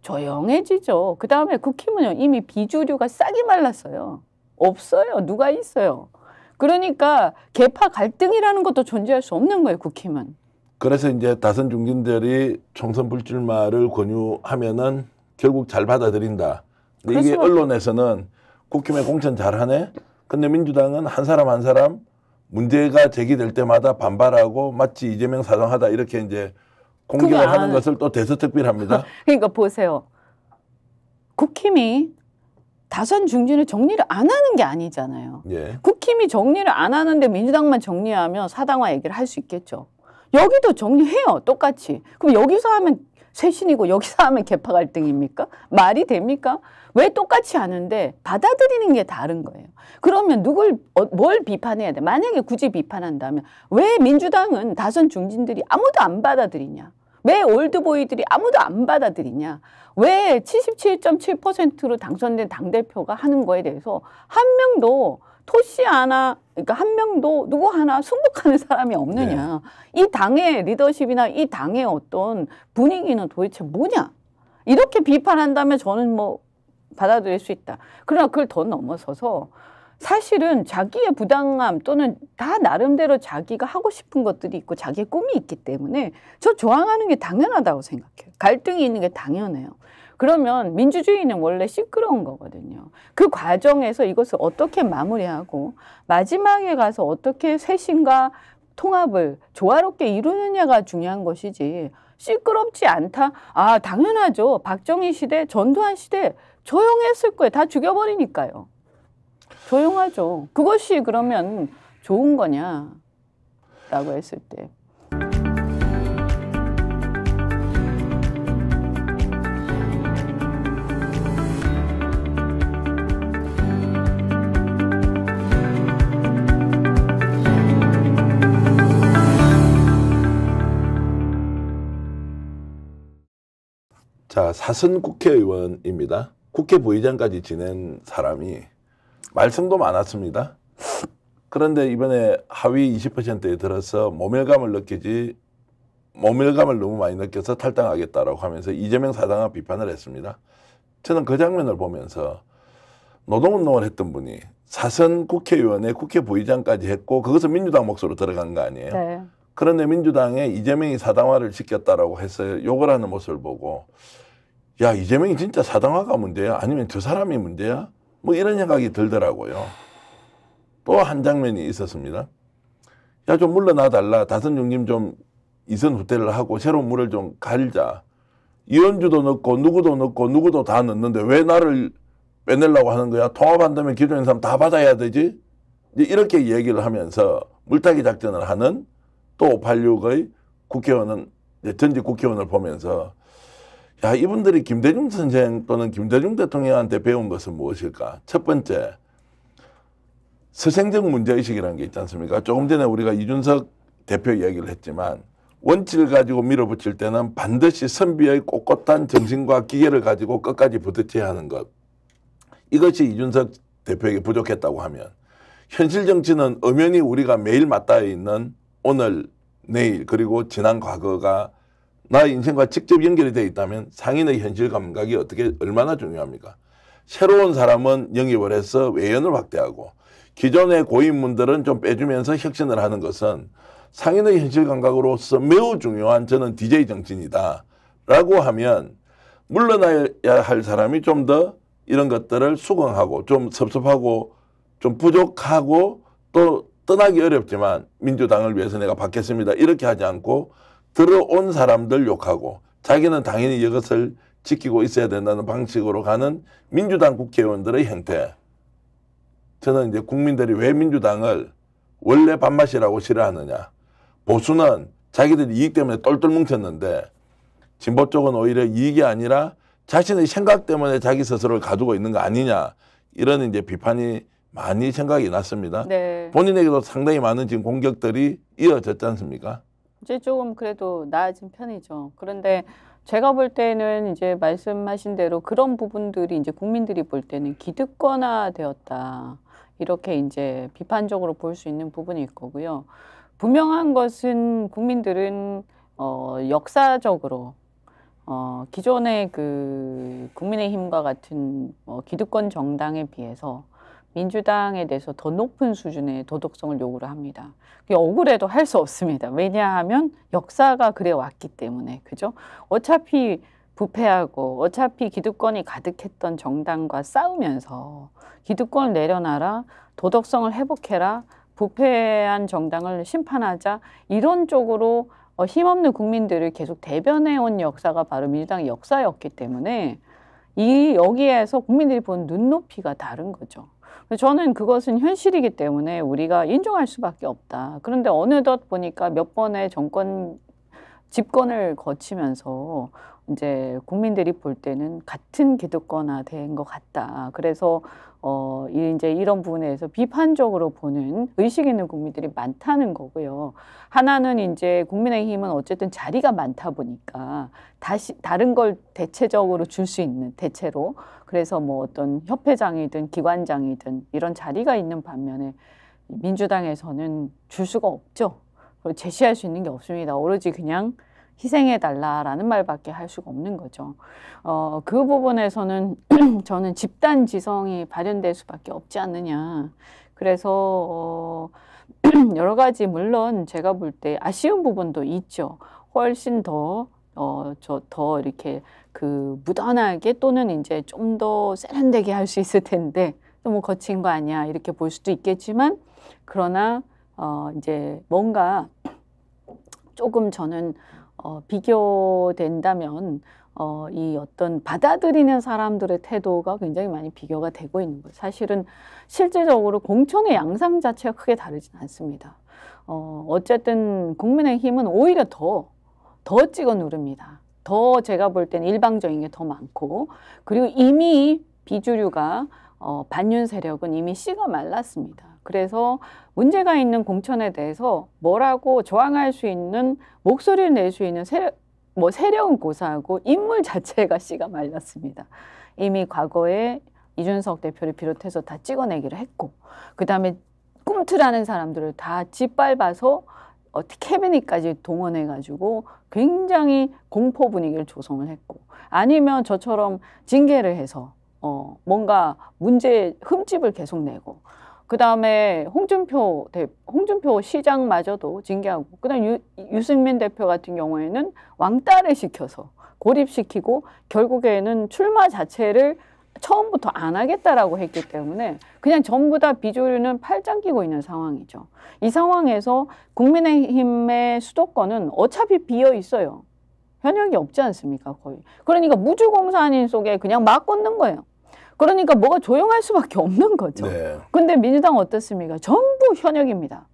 조용해지죠. 그다음에 국힘은요. 이미 비주류가 싹이 말랐어요. 없어요. 누가 있어요. 그러니까 계파 갈등이라는 것도 존재할 수 없는 거예요. 국힘은. 그래서 이제 다선 중진들이 총선 불출마를 권유하면은 결국 잘 받아들인다. 근데 이게 언론에서는 국힘의 공천 잘하네. 근데 민주당은 한 사람 한 사람 문제가 제기될 때마다 반발하고 마치 이재명 사당하다 이렇게 이제 공격을 하는 것을 또 대서특필합니다. 그러니까 보세요. 국힘이 다선 중진을 정리를 안 하는 게 아니잖아요. 예. 국힘이 정리를 안 하는데 민주당만 정리하면 사당화 얘기를 할 수 있겠죠. 여기도 정리해요. 똑같이. 그럼 여기서 하면 쇄신이고 여기서 하면 계파 갈등입니까? 말이 됩니까? 왜 똑같이 하는데 받아들이는 게 다른 거예요. 그러면 뭘 비판해야 돼? 만약에 굳이 비판한다면 왜 민주당은 다선 중진들이 아무도 안 받아들이냐? 왜 올드보이들이 아무도 안 받아들이냐? 왜 77.7%로 당선된 당대표가 하는 거에 대해서 한 명도 토시 하나, 그러니까 한 명도 누구 하나 승복하는 사람이 없느냐. 네. 이 당의 리더십이나 이 당의 어떤 분위기는 도대체 뭐냐. 이렇게 비판한다면 저는 뭐 받아들일 수 있다. 그러나 그걸 더 넘어서서 사실은 자기의 부당함 또는 다 나름대로 자기가 하고 싶은 것들이 있고 자기의 꿈이 있기 때문에 저 저항하는 게 당연하다고 생각해요. 갈등이 있는 게 당연해요. 그러면 민주주의는 원래 시끄러운 거거든요. 그 과정에서 이것을 어떻게 마무리하고 마지막에 가서 어떻게 쇄신과 통합을 조화롭게 이루느냐가 중요한 것이지 시끄럽지 않다? 아, 당연하죠. 박정희 시대, 전두환 시대 조용했을 거예요. 다 죽여버리니까요. 조용하죠. 그것이 그러면 좋은 거냐라고 했을 때. 자, 사선 국회의원입니다. 국회 부의장까지 지낸 사람이 말썽도 많았습니다. 그런데 이번에 하위 20%에 들어서 모멸감을 너무 많이 느껴서 탈당하겠다라고 하면서 이재명 사당화 비판을 했습니다. 저는 그 장면을 보면서 노동운동을 했던 분이 사선 국회의원에 국회 부의장까지 했고 그것은 민주당 몫으로 들어간 거 아니에요. 네. 그런데 민주당에 이재명이 사당화를 시켰다라고 해서 욕을 하는 모습을 보고 야, 이재명이 진짜 사당화가 문제야? 아니면 저 사람이 문제야? 뭐 이런 생각이 들더라고요. 또 한 장면이 있었습니다. 야, 좀 물러나달라. 다선 중진 좀 이선 후퇴를 하고 새로운 물을 좀 갈자. 이현주도 넣고 누구도 넣고 누구도 다 넣는데 왜 나를 빼내려고 하는 거야? 통합한다면 기존 사람 다 받아야 되지? 이렇게 얘기를 하면서 물타기 작전을 하는 또 586의 국회의원은 전직 국회의원을 보면서 야, 이분들이 김대중 선생 또는 김대중 대통령한테 배운 것은 무엇일까? 첫 번째, 서생적 문제의식이라는 게 있지 않습니까? 조금 전에 우리가 이준석 대표 이야기를 했지만 원칙을 가지고 밀어붙일 때는 반드시 선비의 꼿꼿한 정신과 기계를 가지고 끝까지 부딪혀야 하는 것. 이것이 이준석 대표에게 부족했다고 하면 현실 정치는 엄연히 우리가 매일 맞닿아 있는 오늘, 내일 그리고 지난 과거가 나의 인생과 직접 연결이 되어 있다면 상인의 현실 감각이 얼마나 중요합니까? 새로운 사람은 영입을 해서 외연을 확대하고 기존의 고인물들은 좀 빼주면서 혁신을 하는 것은 상인의 현실 감각으로서 매우 중요한 저는 DJ 정신이다 라고 하면 물러나야 할 사람이 좀 더 이런 것들을 수긍하고 좀 섭섭하고 좀 부족하고 또 떠나기 어렵지만 민주당을 위해서 내가 받겠습니다 이렇게 하지 않고 들어온 사람들 욕하고 자기는 당연히 이것을 지키고 있어야 된다는 방식으로 가는 민주당 국회의원들의 형태. 저는 이제 국민들이 왜 민주당을 원래 밥맛이라고 싫어하느냐. 보수는 자기들 이익 때문에 똘똘 뭉쳤는데 진보 쪽은 오히려 이익이 아니라 자신의 생각 때문에 자기 스스로를 가두고 있는 거 아니냐. 이런 이제 비판이 많이 생각이 났습니다. 네. 본인에게도 상당히 많은 지금 공격들이 이어졌지 않습니까? 이제 조금 그래도 나아진 편이죠. 그런데 제가 볼 때는 이제 말씀하신 대로 그런 부분들이 이제 국민들이 볼 때는 기득권화 되었다. 이렇게 이제 비판적으로 볼 수 있는 부분일 거고요. 분명한 것은 국민들은 역사적으로 기존의 그 국민의힘과 같은 기득권 정당에 비해서 민주당에 대해서 더 높은 수준의 도덕성을 요구를 합니다. 그게 억울해도 할 수 없습니다. 왜냐하면 역사가 그래 왔기 때문에, 그죠? 어차피 부패하고 어차피 기득권이 가득했던 정당과 싸우면서 기득권을 내려놔라, 도덕성을 회복해라, 부패한 정당을 심판하자, 이런 쪽으로 힘없는 국민들을 계속 대변해온 역사가 바로 민주당의 역사였기 때문에 여기에서 국민들이 보는 눈높이가 다른 거죠. 저는 그것은 현실이기 때문에 우리가 인정할 수밖에 없다. 그런데 어느덧 보니까 몇 번의 집권을 거치면서 이제 국민들이 볼 때는 같은 기득권화 된 것 같다. 그래서 이제 이런 부분에서 비판적으로 보는 의식 있는 국민들이 많다는 거고요. 하나는 이제 국민의힘은 어쨌든 자리가 많다 보니까 다른 걸 대체적으로 줄 수 있는 대체로, 그래서 뭐 어떤 협회장이든 기관장이든 이런 자리가 있는 반면에 민주당에서는 줄 수가 없죠. 제시할 수 있는 게 없습니다. 오로지 그냥 희생해달라라는 말밖에 할 수가 없는 거죠. 그 부분에서는 저는 집단 지성이 발현될 수밖에 없지 않느냐. 그래서 여러 가지 물론 제가 볼 때 아쉬운 부분도 있죠. 훨씬 더 이렇게 그 무던하게 또는 이제 좀 더 세련되게 할 수 있을 텐데 너무 거친 거 아니야 이렇게 볼 수도 있겠지만, 그러나 이제 뭔가 조금 저는 비교된다면 이 어떤 받아들이는 사람들의 태도가 굉장히 많이 비교가 되고 있는 거예요. 사실은 실질적으로 공천의 양상 자체가 크게 다르진 않습니다. 어쨌든 국민의힘은 오히려 더 찍어 누릅니다. 더 제가 볼 때는 일방적인 게 더 많고, 그리고 이미 비주류가 반윤 세력은 이미 씨가 말랐습니다. 그래서 문제가 있는 공천에 대해서 뭐라고 저항할 수 있는, 목소리를 낼 수 있는 세력은 고사하고 인물 자체가 씨가 말랐습니다. 이미 과거에 이준석 대표를 비롯해서 다 찍어내기를 했고, 그 다음에 꿈틀하는 사람들을 다 짓밟아서 캐비닛까지 동원해가지고 굉장히 공포 분위기를 조성을 했고, 아니면 저처럼 징계를 해서 뭔가 흠집을 계속 내고, 그 다음에 홍준표 시장마저도 징계하고, 그 다음에 유승민 대표 같은 경우에는 왕따를 시켜서 고립시키고 결국에는 출마 자체를 처음부터 안 하겠다라고 했기 때문에 그냥 전부 다 비주류는 팔짱 끼고 있는 상황이죠. 이 상황에서 국민의힘의 수도권은 어차피 비어 있어요. 현역이 없지 않습니까, 거의. 그러니까 무주공산인 속에 그냥 막 꽂는 거예요. 그러니까 뭐가 조용할 수밖에 없는 거죠. 네. 근데 민주당 어떻습니까? 전부 현역입니다.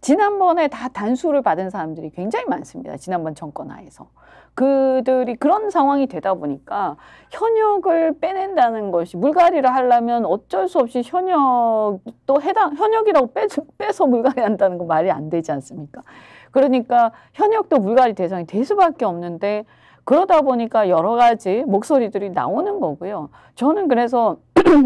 지난번에 다 단수를 받은 사람들이 굉장히 많습니다. 지난번 정권 하에서. 그들이 그런 상황이 되다 보니까 현역을 빼낸다는 것이, 물갈이를 하려면 어쩔 수 없이 현역이라고 빼서 물갈이 한다는 건 말이 안 되지 않습니까? 그러니까 현역도 물갈이 대상이 될 수밖에 없는데, 그러다 보니까 여러 가지 목소리들이 나오는 거고요. 저는 그래서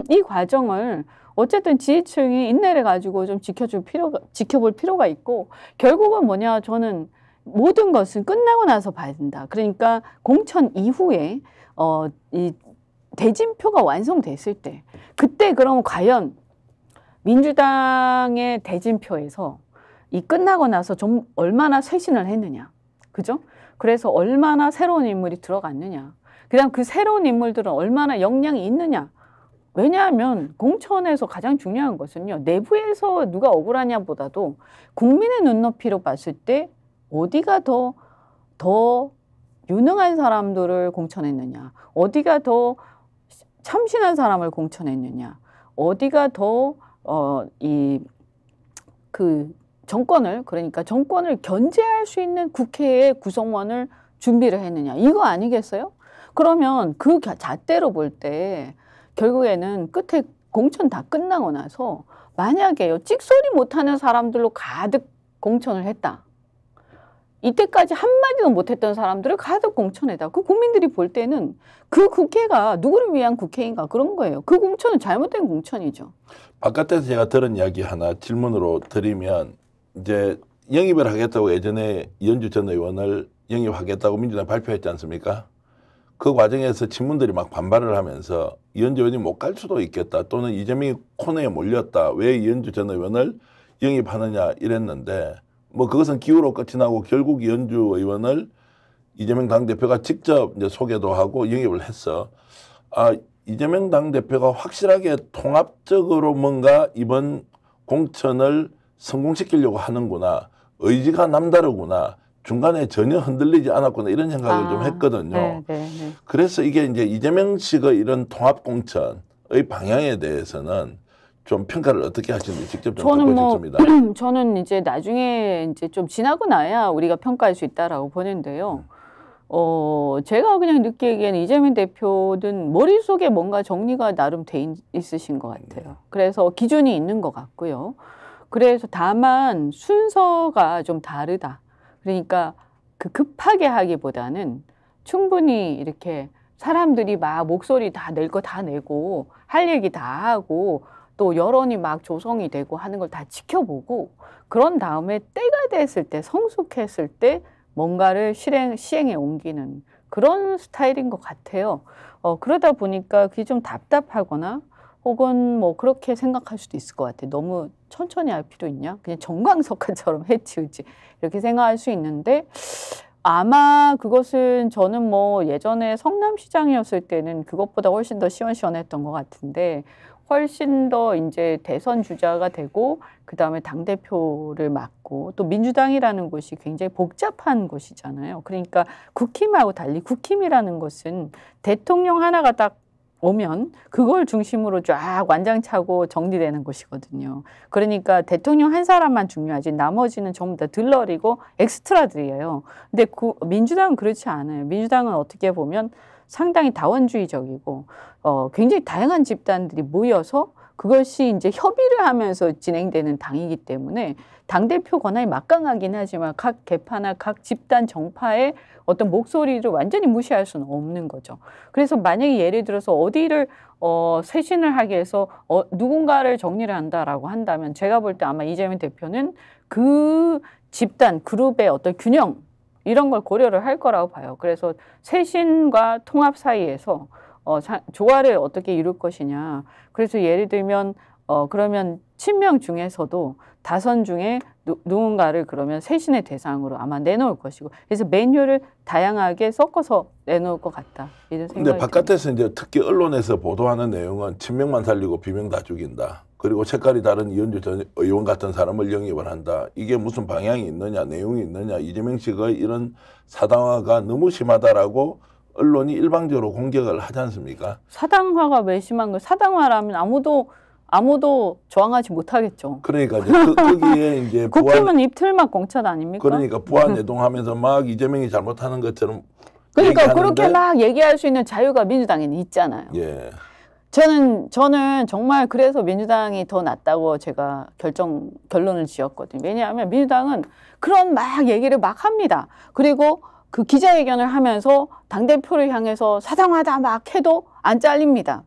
이 과정을 어쨌든 지지층이 인내를 가지고 좀 지켜볼 필요가 있고, 결국은 뭐냐, 저는 모든 것은 끝나고 나서 봐야 된다. 그러니까 공천 이후에 이 대진표가 완성됐을 때, 그때 그럼 과연 민주당의 대진표에서 이 끝나고 나서 좀 얼마나 쇄신을 했느냐, 그죠? 그래서 얼마나 새로운 인물이 들어갔느냐, 그다음 그 새로운 인물들은 얼마나 역량이 있느냐. 왜냐하면 공천에서 가장 중요한 것은요, 내부에서 누가 억울하냐보다도 국민의 눈높이로 봤을 때 어디가 더 유능한 사람들을 공천했느냐, 어디가 더 참신한 사람을 공천했느냐, 어디가 더 그러니까 정권을 견제할 수 있는 국회의 구성원을 준비를 했느냐, 이거 아니겠어요? 그러면 그 잣대로 볼 때 결국에는 끝에 공천 다 끝나고 나서 만약에요, 찍소리 못하는 사람들로 가득 공천을 했다. 이때까지 한마디도 못했던 사람들을 가득 공천에다. 그 국민들이 볼 때는 그 국회가 누구를 위한 국회인가 그런 거예요. 그 공천은 잘못된 공천이죠. 바깥에서 제가 들은 이야기 하나 질문으로 드리면 이제 영입을 하겠다고 예전에 이현주 전 의원을 영입하겠다고 민주당이 발표했지 않습니까? 그 과정에서 친문들이 막 반발을 하면서 이현주 의원이 못 갈 수도 있겠다 또는 이재명이 코너에 몰렸다. 왜 이현주 전 의원을 영입하느냐 이랬는데 뭐 그것은 기우로 끝이 나고 결국 이현주 의원을 이재명 당대표가 직접 이제 소개도 하고 영입을 했어. 이재명 당대표가 확실하게 통합적으로 뭔가 이번 공천을 성공시키려고 하는구나. 의지가 남다르구나. 중간에 전혀 흔들리지 않았구나. 이런 생각을 좀 했거든요. 네. 그래서 이게 이제 이재명 씨가 이런 통합공천의 방향에 대해서는 좀 평가를 어떻게 하시는지 직접 좀 듣고 싶습니다. 저는 이제 나중에 이제 좀 지나고 나야 우리가 평가할 수 있다라고 보는데요. 제가 그냥 느끼기에는 이재명 대표는 머릿속에 뭔가 정리가 나름 돼 있으신 것 같아요. 그래서 기준이 있는 것 같고요. 그래서 다만 순서가 좀 다르다. 그러니까 그 급하게 하기보다는 충분히 이렇게 사람들이 막 목소리 다 낼 거 다 내고 할 얘기 다 하고 또 여론이 막 조성이 되고 하는 걸 다 지켜보고 그런 다음에 때가 됐을 때 성숙했을 때 뭔가를 시행에 옮기는 그런 스타일인 것 같아요. 그러다 보니까 그게 좀 답답하거나 혹은 뭐 그렇게 생각할 수도 있을 것 같아요. 너무 천천히 할 필요 있냐? 그냥 정광석화처럼 해치우지. 이렇게 생각할 수 있는데 아마 그것은 저는 뭐 예전에 성남시장이었을 때는 그것보다 훨씬 더 시원시원했던 것 같은데 훨씬 더 이제 대선 주자가 되고 그다음에 당대표를 맡고 또 민주당이라는 곳이 굉장히 복잡한 곳이잖아요. 그러니까 국힘하고 달리 국힘이라는 것은 대통령 하나가 딱 오면 그걸 중심으로 쫙 완장차고 정리되는 곳이거든요. 그러니까 대통령 한 사람만 중요하지 나머지는 전부 다 들러리고 엑스트라들이에요. 근데 민주당은 그렇지 않아요. 민주당은 어떻게 보면 상당히 다원주의적이고 굉장히 다양한 집단들이 모여서 그것이 이제 협의를 하면서 진행되는 당이기 때문에 당대표 권한이 막강하긴 하지만 각 계파나 각 집단 정파의 어떤 목소리를 완전히 무시할 수는 없는 거죠. 그래서 만약에 예를 들어서 어디를 쇄신을 하기 위해서 누군가를 정리를 한다라고 한다면 제가 볼 때 아마 이재명 대표는 그 집단 그룹의 어떤 균형 이런 걸 고려를 할 거라고 봐요. 그래서 쇄신과 통합 사이에서 조화를 어떻게 이룰 것이냐. 그래서 예를 들면 그러면 친명 중에서도 다선 중에 누군가를 그러면 쇄신의 대상으로 아마 내놓을 것이고 그래서 메뉴를 다양하게 섞어서 내놓을 것 같다. 이런 생각이 근데 바깥에서 이제 특히 언론에서 보도하는 내용은 친명만 살리고 비명 다 죽인다. 그리고 색깔이 다른 이현주 전 의원 같은 사람을 영입을 한다. 이게 무슨 방향이 있느냐, 내용이 있느냐. 이재명 씨가 이런 사당화가 너무 심하다라고 언론이 일방적으로 공격을 하지 않습니까? 사당화가 왜 심한 거예요? 사당화라면 아무도 저항하지 못하겠죠. 그러니까 이제 거기에 이제 국힘은 입틀막 공천 아닙니까? 그러니까 부안 내동하면서 막 이재명이 잘못하는 것처럼 그러니까 얘기하는데, 그렇게 막 얘기할 수 있는 자유가 민주당에는 있잖아요. 예. 저는 정말 그래서 민주당이 더 낫다고 제가 결론을 지었거든요. 왜냐하면 민주당은 그런 막 얘기를 막 합니다. 그리고 그 기자회견을 하면서 당대표를 향해서 사당하다 막 해도 안 잘립니다.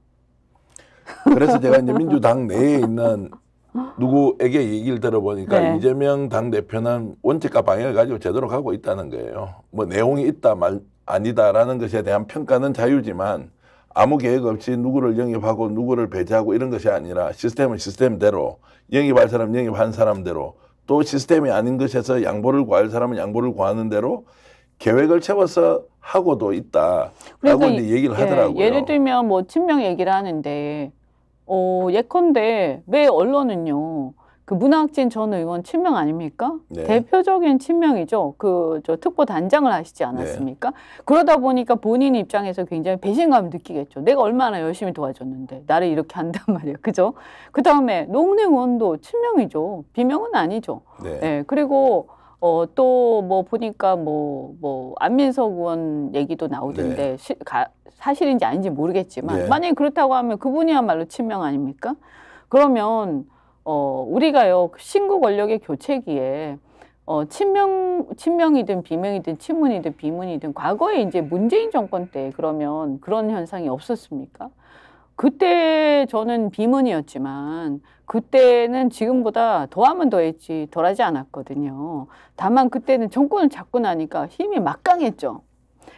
그래서 제가 이제 민주당 내에 있는 누구에게 얘기를 들어보니까 네. 이재명 당대표는 원칙과 방향을 가지고 제대로 가고 있다는 거예요. 뭐 내용이 있다 말 아니다라는 것에 대한 평가는 자유지만 아무 계획 없이 누구를 영입하고 누구를 배제하고 이런 것이 아니라 시스템은 시스템대로 영입할 사람 영입한 사람대로 또 시스템이 아닌 것에서 양보를 구할 사람은 양보를 구하는 대로 계획을 채워서 하고도 있다라고 그러니까 이제 얘기를 하더라고요. 예를 들면 뭐 친명 얘기를 하는데 예컨대 왜 언론은요 그 문학진 전 의원 친명 아닙니까? 네. 대표적인 친명이죠. 저 특보 단장을 하시지 않았습니까? 네. 그러다 보니까 본인 입장에서 굉장히 배신감을 느끼겠죠. 내가 얼마나 열심히 도와줬는데 나를 이렇게 한단 말이에요. 그죠? 그 다음에 노웅래 의원도 친명이죠. 비명은 아니죠. 네. 네. 그리고 또 뭐 보니까 뭐 안민석 의원 얘기도 나오던데 네. 사실인지 아닌지 모르겠지만 네. 만약에 그렇다고 하면 그분이야말로 친명 아닙니까? 그러면 우리가요 신구 권력의 교체기에 친명이든 비명이든 친문이든 비문이든 과거에 이제 문재인 정권 때 그러면 그런 현상이 없었습니까? 그때 저는 비문이었지만 그때는 지금보다 더하면 더했지 덜하지 않았거든요. 다만 그때는 정권을 잡고 나니까 힘이 막강했죠.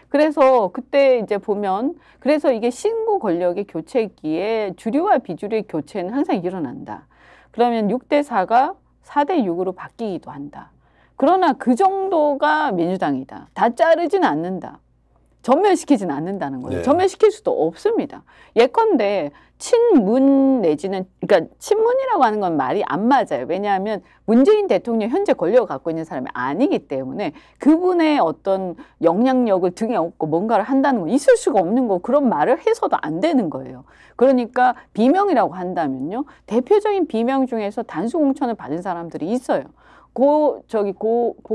그래서 그때 이제 보면 그래서 이게 신구 권력의 교체기에 주류와 비주류의 교체는 항상 일어난다. 그러면 6대 4가 4대 6으로 바뀌기도 한다. 그러나 그 정도가 민주당이다. 다 자르지는 않는다. 전멸시키지는 않는다는 거예요. 네. 전멸시킬 수도 없습니다. 예컨대 친문 내지는 그러니까 친문이라고 하는 건 말이 안 맞아요. 왜냐하면 문재인 대통령 현재 권력을 갖고 있는 사람이 아니기 때문에 그분의 어떤 영향력을 등에 업고 뭔가를 한다는 건 있을 수가 없는 거고 그런 말을 해서도 안 되는 거예요. 그러니까 비명이라고 한다면요. 대표적인 비명 중에서 단수 공천을 받은 사람들이 있어요.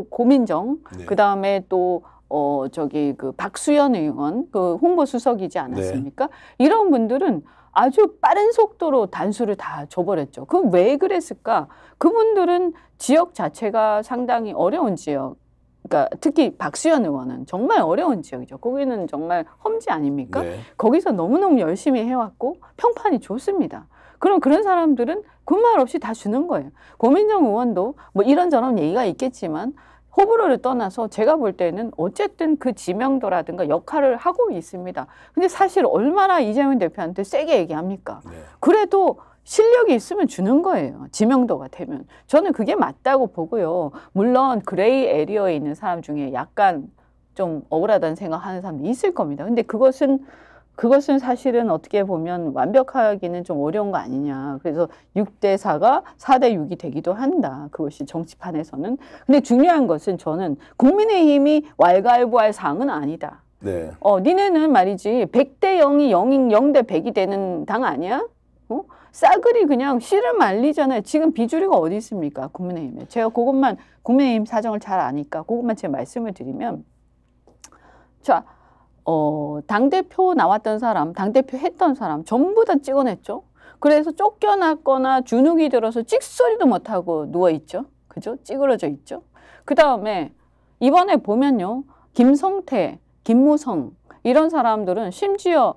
고민정, 네. 그 다음에 또 그 박수현 의원, 그 홍보수석이지 않았습니까? 네. 이런 분들은 아주 빠른 속도로 단수를 다 줘버렸죠. 그럼 왜 그랬을까? 그분들은 지역 자체가 상당히 어려운 지역, 그러니까 특히 박수현 의원은 정말 어려운 지역이죠. 거기는 정말 험지 아닙니까? 네. 거기서 너무너무 열심히 해왔고 평판이 좋습니다. 그럼 그런 사람들은 군말 없이 다 주는 거예요. 고민정 의원도 뭐 이런저런 얘기가 있겠지만 호불호를 떠나서 제가 볼 때는 어쨌든 그 지명도라든가 역할을 하고 있습니다. 근데 사실 얼마나 이재명 대표한테 세게 얘기합니까? 네. 그래도 실력이 있으면 주는 거예요. 지명도가 되면. 저는 그게 맞다고 보고요. 물론 그레이 에리어에 있는 사람 중에 약간 좀 억울하다는 생각하는 사람도 있을 겁니다. 근데 그것은 사실은 어떻게 보면 완벽하기는 좀 어려운 거 아니냐. 그래서 6대 4가 4대 6이 되기도 한다. 그것이 정치판에서는. 근데 중요한 것은 저는 국민의힘이 왈가왈부할 사항은 아니다. 네. 니네는 말이지 100대 0이 0대 100이 되는 당 아니야? 싸그리 그냥 씨를 말리잖아요. 지금 비주류가 어디 있습니까? 국민의힘에. 제가 그것만 국민의힘 사정을 잘 아니까 그것만 제가 말씀을 드리면 자, 당대표 나왔던 사람, 당대표 했던 사람 전부 다 찍어냈죠. 그래서 쫓겨났거나 주눅이 들어서 찍소리도 못하고 누워있죠. 그죠? 찌그러져 있죠. 그 다음에 이번에 보면요. 김성태, 김무성 이런 사람들은 심지어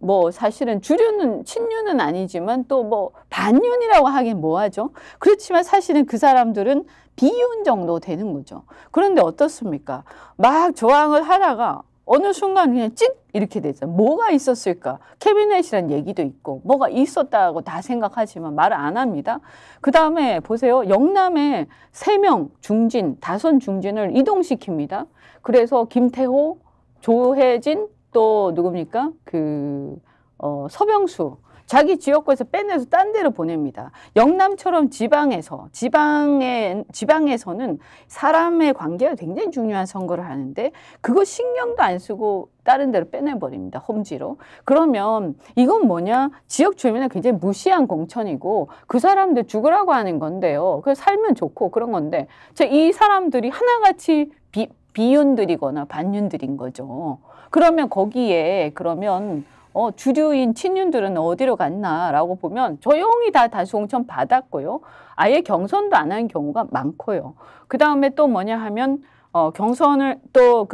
뭐 사실은 주류는 친윤은 아니지만 또 뭐 반윤이라고 하긴 뭐하죠. 그렇지만 사실은 그 사람들은 비윤 정도 되는 거죠. 그런데 어떻습니까? 막 저항을 하다가 어느 순간 그냥 찍 이렇게 되죠. 뭐가 있었을까? 캐비넷이란 얘기도 있고 뭐가 있었다고 다 생각하지만 말을 안 합니다. 그 다음에 보세요. 영남에 3명 중진, 다선 중진을 이동시킵니다. 그래서 김태호, 조혜진 또 누굽니까? 서병수. 자기 지역구에서 빼내서 딴 데로 보냅니다. 영남처럼 지방에서는 사람의 관계가 굉장히 중요한 선거를 하는데 그거 신경도 안 쓰고 다른 데로 빼내버립니다. 험지로. 그러면 이건 뭐냐? 지역 주민을 굉장히 무시한 공천이고 그 사람들 죽으라고 하는 건데요. 그래서 살면 좋고 그런 건데 이 사람들이 하나같이 비윤들이거나 반윤들인 거죠. 그러면 거기에 주류인 친윤들은 어디로 갔나라고 보면 조용히 다 다수 공천 받았고요. 아예 경선도 안 한 경우가 많고요. 그 다음에 또 뭐냐 하면 경선을 또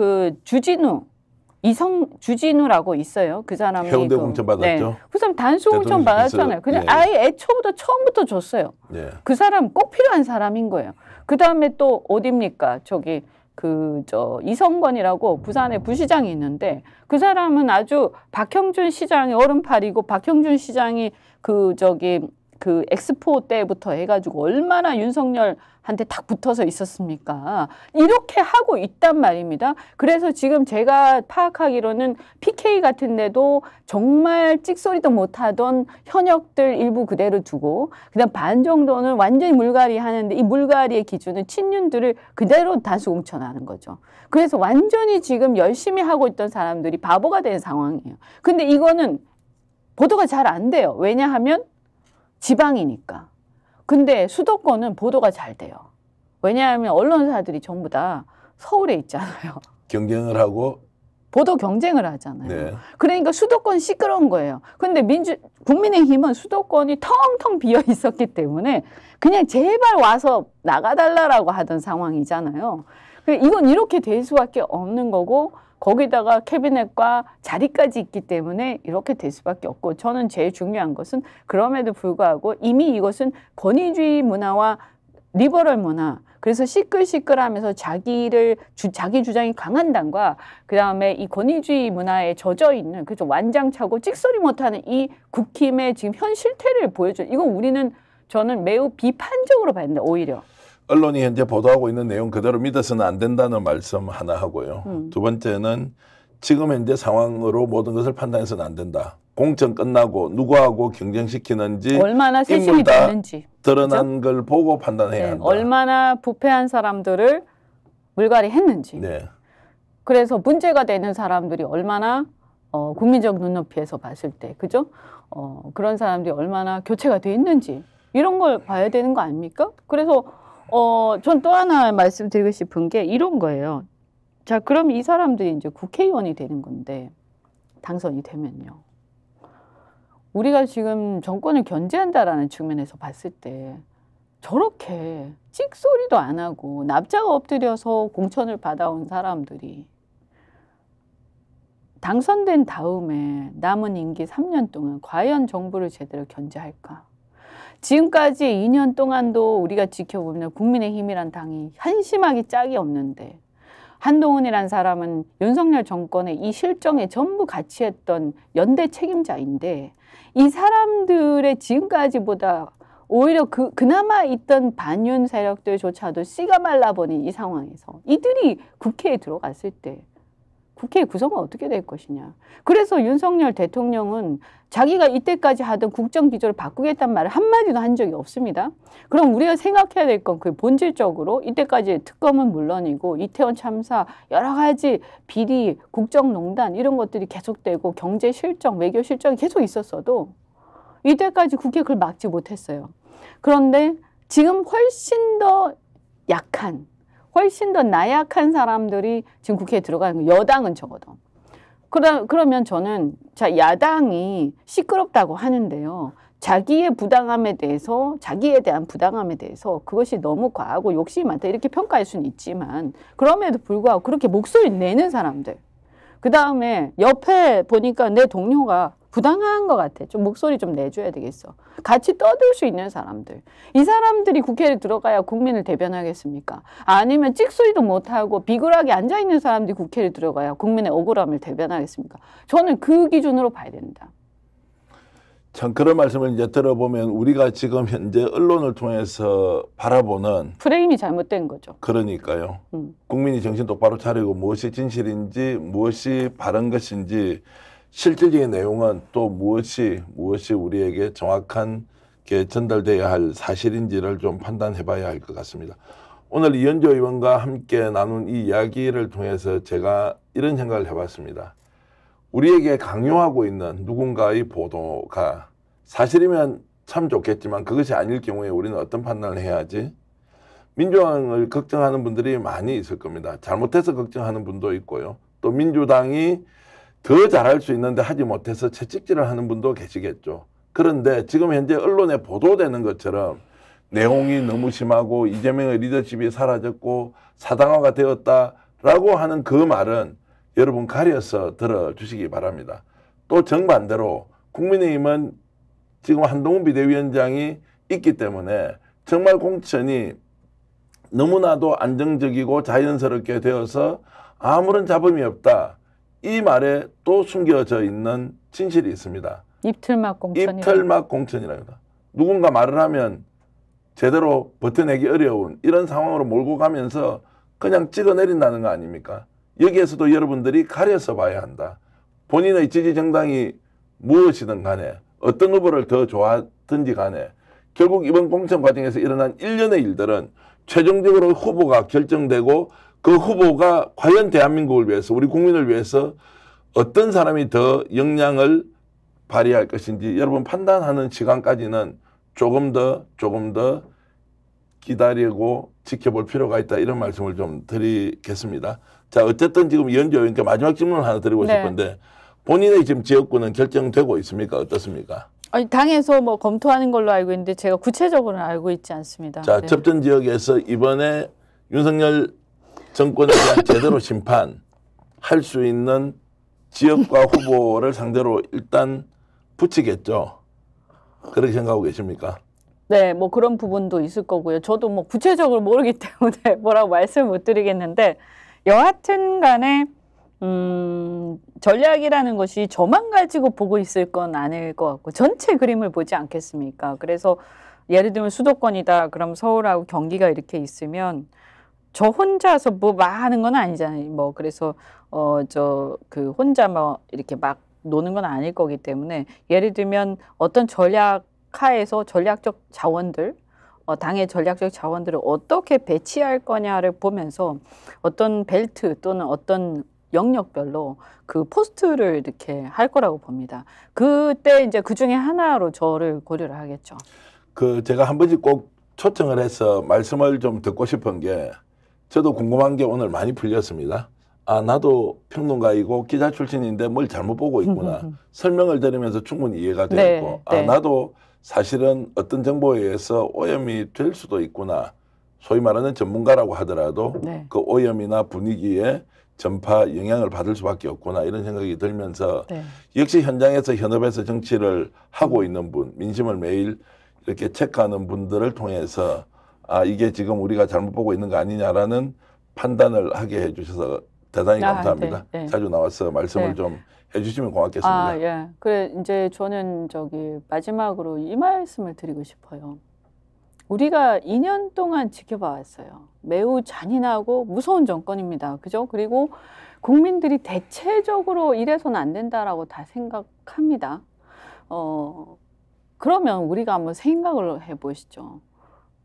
주진우라고 있어요. 그 사람이 해운대 공천 받았죠. 네. 그 사람 단수 공천 받았잖아요. 그냥 네. 아예 처음부터 줬어요. 네. 그 사람 꼭 필요한 사람인 거예요. 그 다음에 또 어딥니까? 이성권이라고 부산에 부시장이 있는데 그 사람은 아주 박형준 시장의 얼음팔이고 박형준 시장이 그 엑스포 때부터 해가지고 얼마나 윤석열한테 딱 붙어서 있었습니까? 이렇게 하고 있단 말입니다. 그래서 지금 제가 파악하기로는 PK 같은 데도 정말 찍소리도 못하던 현역들 일부 그대로 두고 그다음 반 정도는 완전히 물갈이 하는데 이 물갈이의 기준은 친윤들을 그대로 다수 공천하는 거죠. 그래서 완전히 지금 열심히 하고 있던 사람들이 바보가 된 상황이에요. 근데 이거는 보도가 잘 안 돼요. 왜냐하면 지방이니까. 근데 수도권은 보도가 잘 돼요. 왜냐하면 언론사들이 전부 다 서울에 있잖아요. 경쟁을 하고 보도 경쟁을 하잖아요. 네. 그러니까 수도권 시끄러운 거예요. 근데 국민의힘은 수도권이 텅텅 비어 있었기 때문에 그냥 제발 와서 나가달라고 하던 상황이잖아요. 이건 이렇게 될 수밖에 없는 거고 거기다가 캐비넷과 자리까지 있기 때문에 이렇게 될 수밖에 없고 저는 제일 중요한 것은 그럼에도 불구하고 이미 이것은 권위주의 문화와 리버럴 문화 그래서 시끌시끌하면서 자기 주장이 강한 당과 그다음에 이 권위주의 문화에 젖어 있는 그죠 완장차고 찍소리 못하는 이 국힘의 지금 현 실태를 보여줘. 이건 저는 매우 비판적으로 봐야 된다. 오히려. 언론이 현재 보도하고 있는 내용 그대로 믿어서는 안 된다는 말씀 하나 하고요. 두 번째는 지금 현재 상황으로 모든 것을 판단해서는 안 된다. 공천 끝나고 누구하고 경쟁시키는지 얼마나 세심히 됐는지 드러난 걸 보고 판단해야 한다. 얼마나 부패한 사람들을 물갈이 했는지. 네. 그래서 문제가 되는 사람들이 얼마나 국민적 눈높이에서 봤을 때 그죠? 그런 사람들이 얼마나 교체가 돼 있는지 이런 걸 봐야 되는 거 아닙니까? 그래서 전 또 하나 말씀드리고 싶은 게 이런 거예요. 자, 그럼 이 사람들이 이제 국회의원이 되는 건데 당선이 되면요. 우리가 지금 정권을 견제한다라는 측면에서 봤을 때 저렇게 찍소리도 안 하고 납작 엎드려서 공천을 받아온 사람들이 당선된 다음에 남은 임기 3년 동안 과연 정부를 제대로 견제할까? 지금까지 2년 동안도 우리가 지켜보면 국민의힘이란 당이 한심하기 짝이 없는데 한동훈이란 사람은 윤석열 정권의 이 실정에 전부 같이 했던 연대 책임자인데 이 사람들의 지금까지보다 오히려 그나마 있던 반윤 세력들조차도 씨가 말라버린 이 상황에서 이들이 국회에 들어갔을 때 국회의 구성은 어떻게 될 것이냐. 그래서 윤석열 대통령은 자기가 이때까지 하던 국정기조를 바꾸겠다는 말을 한마디도 한 적이 없습니다. 그럼 우리가 생각해야 될 건 그 본질적으로 이때까지 특검은 물론이고 이태원 참사 여러 가지 비리, 국정농단 이런 것들이 계속되고 경제 실정, 외교 실정이 계속 있었어도 이때까지 국회 그걸 막지 못했어요. 그런데 지금 훨씬 더 약한 훨씬 더 나약한 사람들이 지금 국회에 들어가는 거예요. 여당은 적어도. 그러면 저는 자 야당이 시끄럽다고 하는데요. 자기의 부당함에 대해서 자기에 대한 부당함에 대해서 그것이 너무 과하고 욕심이 많다 이렇게 평가할 수는 있지만 그럼에도 불구하고 그렇게 목소리 내는 사람들 그다음에 옆에 보니까 내 동료가 부당한 것 같아. 좀 목소리 좀 내줘야 되겠어. 같이 떠들 수 있는 사람들. 이 사람들이 국회에 들어가야 국민을 대변하겠습니까? 아니면 찍소리도 못하고 비굴하게 앉아있는 사람들이 국회에 들어가야 국민의 억울함을 대변하겠습니까? 저는 그 기준으로 봐야 된다. 참 그런 말씀을 이제 들어보면 우리가 지금 현재 언론을 통해서 바라보는 프레임이 잘못된 거죠. 그러니까요. 국민이 정신 똑바로 차리고 무엇이 진실인지 무엇이 바른 것인지 실질적인 내용은 또 무엇이 우리에게 정확하게 전달돼야 할 사실인지를 좀 판단해 봐야 할 것 같습니다. 오늘 이현주 의원과 함께 나눈 이 이야기를 통해서 제가 이런 생각을 해봤습니다. 우리에게 강요하고 있는 누군가의 보도가 사실이면 참 좋겠지만 그것이 아닐 경우에 우리는 어떤 판단을 해야 하지? 민주당을 걱정하는 분들이 많이 있을 겁니다. 잘못해서 걱정하는 분도 있고요. 또 민주당이 더 잘할 수 있는데 하지 못해서 채찍질을 하는 분도 계시겠죠. 그런데 지금 현재 언론에 보도되는 것처럼 내용이 너무 심하고 이재명의 리더십이 사라졌고 사당화가 되었다라고 하는 그 말은 여러분 가려서 들어주시기 바랍니다. 또 정반대로 국민의힘은 지금 한동훈 비대위원장이 있기 때문에 정말 공천이 너무나도 안정적이고 자연스럽게 되어서 아무런 잡음이 없다. 이 말에 또 숨겨져 있는 진실이 있습니다. 입틀막 공천이라고. 입틀막 공천이라고. 누군가 말을 하면 제대로 버텨내기 어려운 이런 상황으로 몰고 가면서 그냥 찍어내린다는 거 아닙니까? 여기에서도 여러분들이 가려서 봐야 한다. 본인의 지지 정당이 무엇이든 간에 어떤 후보를 더 좋아하든지 간에 결국 이번 공천 과정에서 일어난 일련의 일들은 최종적으로 후보가 결정되고 그 후보가 과연 대한민국을 위해서 우리 국민을 위해서 어떤 사람이 더 역량을 발휘할 것인지 여러분 판단하는 시간까지는 조금 더 기다리고 지켜볼 필요가 있다 이런 말씀을 좀 드리겠습니다. 자, 어쨌든 지금 이현주 의원께 마지막 질문을 하나 드리고 네. 싶은데 본인의 지금 지역구는 결정되고 있습니까? 어떻습니까? 아니, 당에서 뭐 검토하는 걸로 알고 있는데 제가 구체적으로는 알고 있지 않습니다. 자, 네. 접전 지역에서 이번에 윤석열 정권에 대한 제대로 심판할 수 있는 지역과 후보를 상대로 일단 붙이겠죠. 그렇게 생각하고 계십니까? 네, 뭐 그런 부분도 있을 거고요. 저도 뭐 구체적으로 모르기 때문에 뭐라고 말씀을 못 드리겠는데 여하튼 간에 전략이라는 것이 저만 가지고 보고 있을 건 아닐 것 같고 전체 그림을 보지 않겠습니까? 그래서 예를 들면 수도권이다. 그럼 서울하고 경기가 이렇게 있으면 저 혼자서 뭐 많은 건 아니잖아요. 뭐 그래서 그 혼자 뭐 이렇게 막 노는 건 아닐 거기 때문에 예를 들면 어떤 전략 하에서 전략적 자원들, 당의 전략적 자원들을 어떻게 배치할 거냐를 보면서 어떤 벨트 또는 어떤 영역별로 그 포스트를 이렇게 할 거라고 봅니다. 그때 이제 그 중에 하나로 저를 고려를 하겠죠. 제가 한 번씩 꼭 초청을 해서 말씀을 좀 듣고 싶은 게 저도 궁금한 게 오늘 많이 풀렸습니다. 아, 나도 평론가이고 기자 출신인데 뭘 잘못 보고 있구나. 설명을 들으면서 충분히 이해가 되고, 네, 아, 네. 나도 사실은 어떤 정보에 의해서 오염이 될 수도 있구나. 소위 말하는 전문가라고 하더라도 네. 그 오염이나 분위기에 전파 영향을 받을 수밖에 없구나. 이런 생각이 들면서 네. 역시 현장에서 현업에서 정치를 하고 있는 분, 민심을 매일 이렇게 체크하는 분들을 통해서 아, 이게 지금 우리가 잘못 보고 있는 거 아니냐라는 판단을 하게 해주셔서 대단히 감사합니다. 네, 네. 자주 나와서 말씀을 네. 좀 해주시면 고맙겠습니다. 아, 예. 그래, 이제 저는 마지막으로 이 말씀을 드리고 싶어요. 우리가 2년 동안 지켜봐 왔어요. 매우 잔인하고 무서운 정권입니다. 그죠? 그리고 국민들이 대체적으로 이래서는 안 된다라고 다 생각합니다. 그러면 우리가 한번 생각을 해보시죠.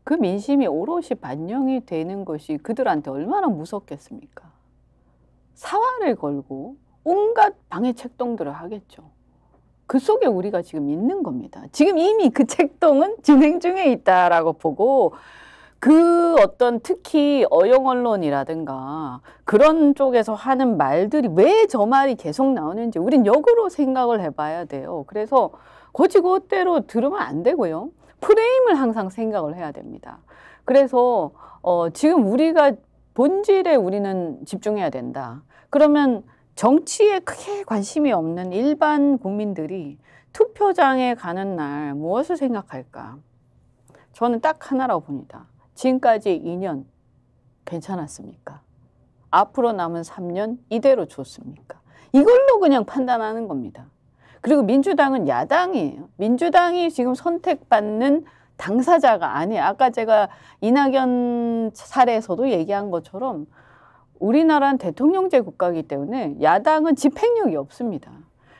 그 민심이 오롯이 반영이 되는 것이 그들한테 얼마나 무섭겠습니까? 사활을 걸고 온갖 방해 책동들을 하겠죠. 그 속에 우리가 지금 있는 겁니다. 지금 이미 그 책동은 진행 중에 있다라고 보고 그 어떤 특히 어용 언론이라든가 그런 쪽에서 하는 말들이 왜 저 말이 계속 나오는지 우린 역으로 생각을 해봐야 돼요. 그래서 거지것대로 들으면 안 되고요. 프레임을 항상 생각을 해야 됩니다. 그래서 지금 우리가 본질에 우리는 집중해야 된다. 그러면 정치에 크게 관심이 없는 일반 국민들이 투표장에 가는 날 무엇을 생각할까? 저는 딱 하나라고 봅니다. 지금까지 2년 괜찮았습니까? 앞으로 남은 3년 이대로 좋습니까? 이걸로 그냥 판단하는 겁니다. 그리고 민주당은 야당이에요. 민주당이 지금 선택받는 당사자가 아니에요. 아까 제가 이낙연 사례에서도 얘기한 것처럼 우리나라는 대통령제 국가이기 때문에 야당은 집행력이 없습니다.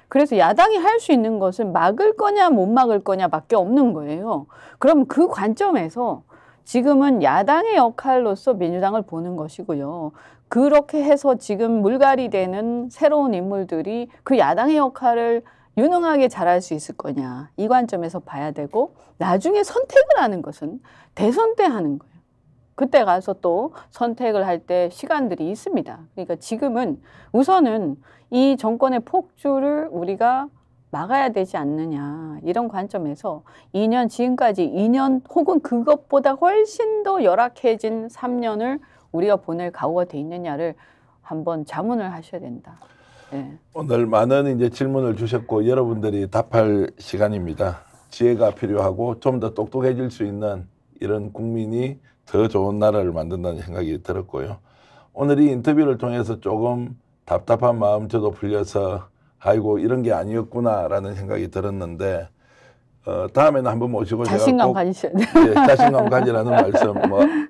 그래서 야당이 할 수 있는 것은 막을 거냐 못 막을 거냐밖에 없는 거예요. 그럼 그 관점에서 지금은 야당의 역할로서 민주당을 보는 것이고요. 그렇게 해서 지금 물갈이 되는 새로운 인물들이 그 야당의 역할을 유능하게 잘할 수 있을 거냐 이 관점에서 봐야 되고 나중에 선택을 하는 것은 대선 때 하는 거예요. 그때 가서 또 선택을 할 때 시간들이 있습니다. 그러니까 지금은 우선은 이 정권의 폭주를 우리가 막아야 되지 않느냐 이런 관점에서 2년 지금까지 2년 혹은 그것보다 훨씬 더 열악해진 3년을 우리가 보낼 각오가 돼 있느냐를 한번 자문을 하셔야 된다. 네. 오늘 많은 이제 질문을 주셨고 여러분들이 답할 시간입니다. 지혜가 필요하고 좀 더 똑똑해질 수 있는 이런 국민이 더 좋은 나라를 만든다는 생각이 들었고요. 오늘 이 인터뷰를 통해서 조금 답답한 마음 저도 풀려서 아이고 이런 게 아니었구나라는 생각이 들었는데 다음에는 한번 모시고 자신감 가지셔야 돼요. 예, 자신감 가지라는 말씀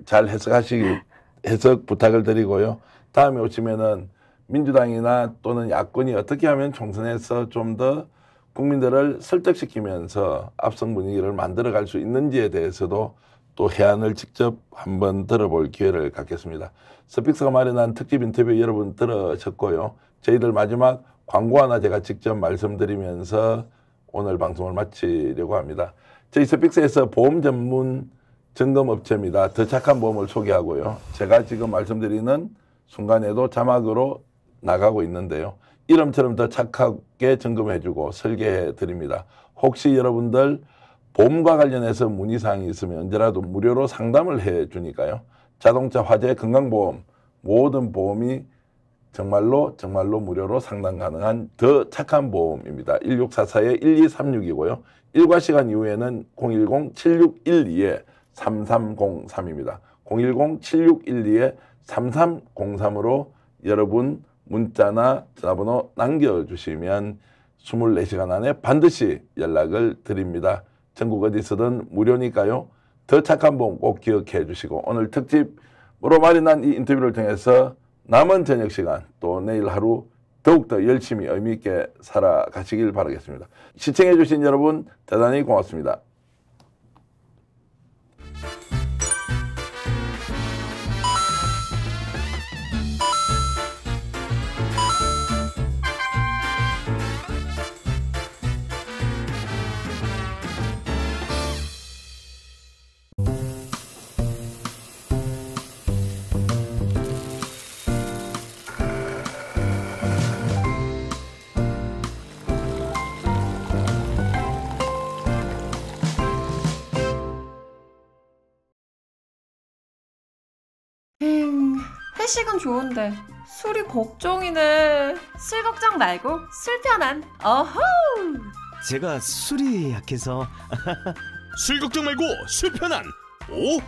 잘 해석 부탁을 드리고요. 다음에 오시면은 민주당이나 또는 야권이 어떻게 하면 총선에서 좀 더 국민들을 설득시키면서 압승 분위기를 만들어갈 수 있는지에 대해서도 또 해안을 직접 한번 들어볼 기회를 갖겠습니다. 스픽스가 마련한 특집 인터뷰 여러분 들으셨고요. 저희들 마지막 광고 하나 제가 직접 말씀드리면서 오늘 방송을 마치려고 합니다. 저희 스픽스에서 보험 전문 점검업체입니다. 더 착한 보험을 소개하고요. 제가 지금 말씀드리는 순간에도 자막으로 나가고 있는데요. 이름처럼 더 착하게 점검해주고 설계해드립니다. 혹시 여러분들 보험과 관련해서 문의사항이 있으면 언제라도 무료로 상담을 해주니까요. 자동차, 화재, 건강보험 모든 보험이 정말로 무료로 상담 가능한 더 착한 보험입니다. 1644-1236이고요. 일과 시간 이후에는 010-7612-3303입니다. 010-7612-3303으로 여러분 문자나 전화번호 남겨주시면 24시간 안에 반드시 연락을 드립니다. 전국 어디서든 무료니까요. 더 착한 보험 꼭 기억해 주시고 오늘 특집으로 마련한 이 인터뷰를 통해서 남은 저녁 시간 또 내일 하루 더욱더 열심히 의미 있게 살아가시길 바라겠습니다. 시청해 주신 여러분 대단히 고맙습니다. 회식은 좋은데 술이 걱정이네. 술 걱정 말고 술 편한. 어허. 제가 술이 약해서 술 걱정 말고 술 편한 오호.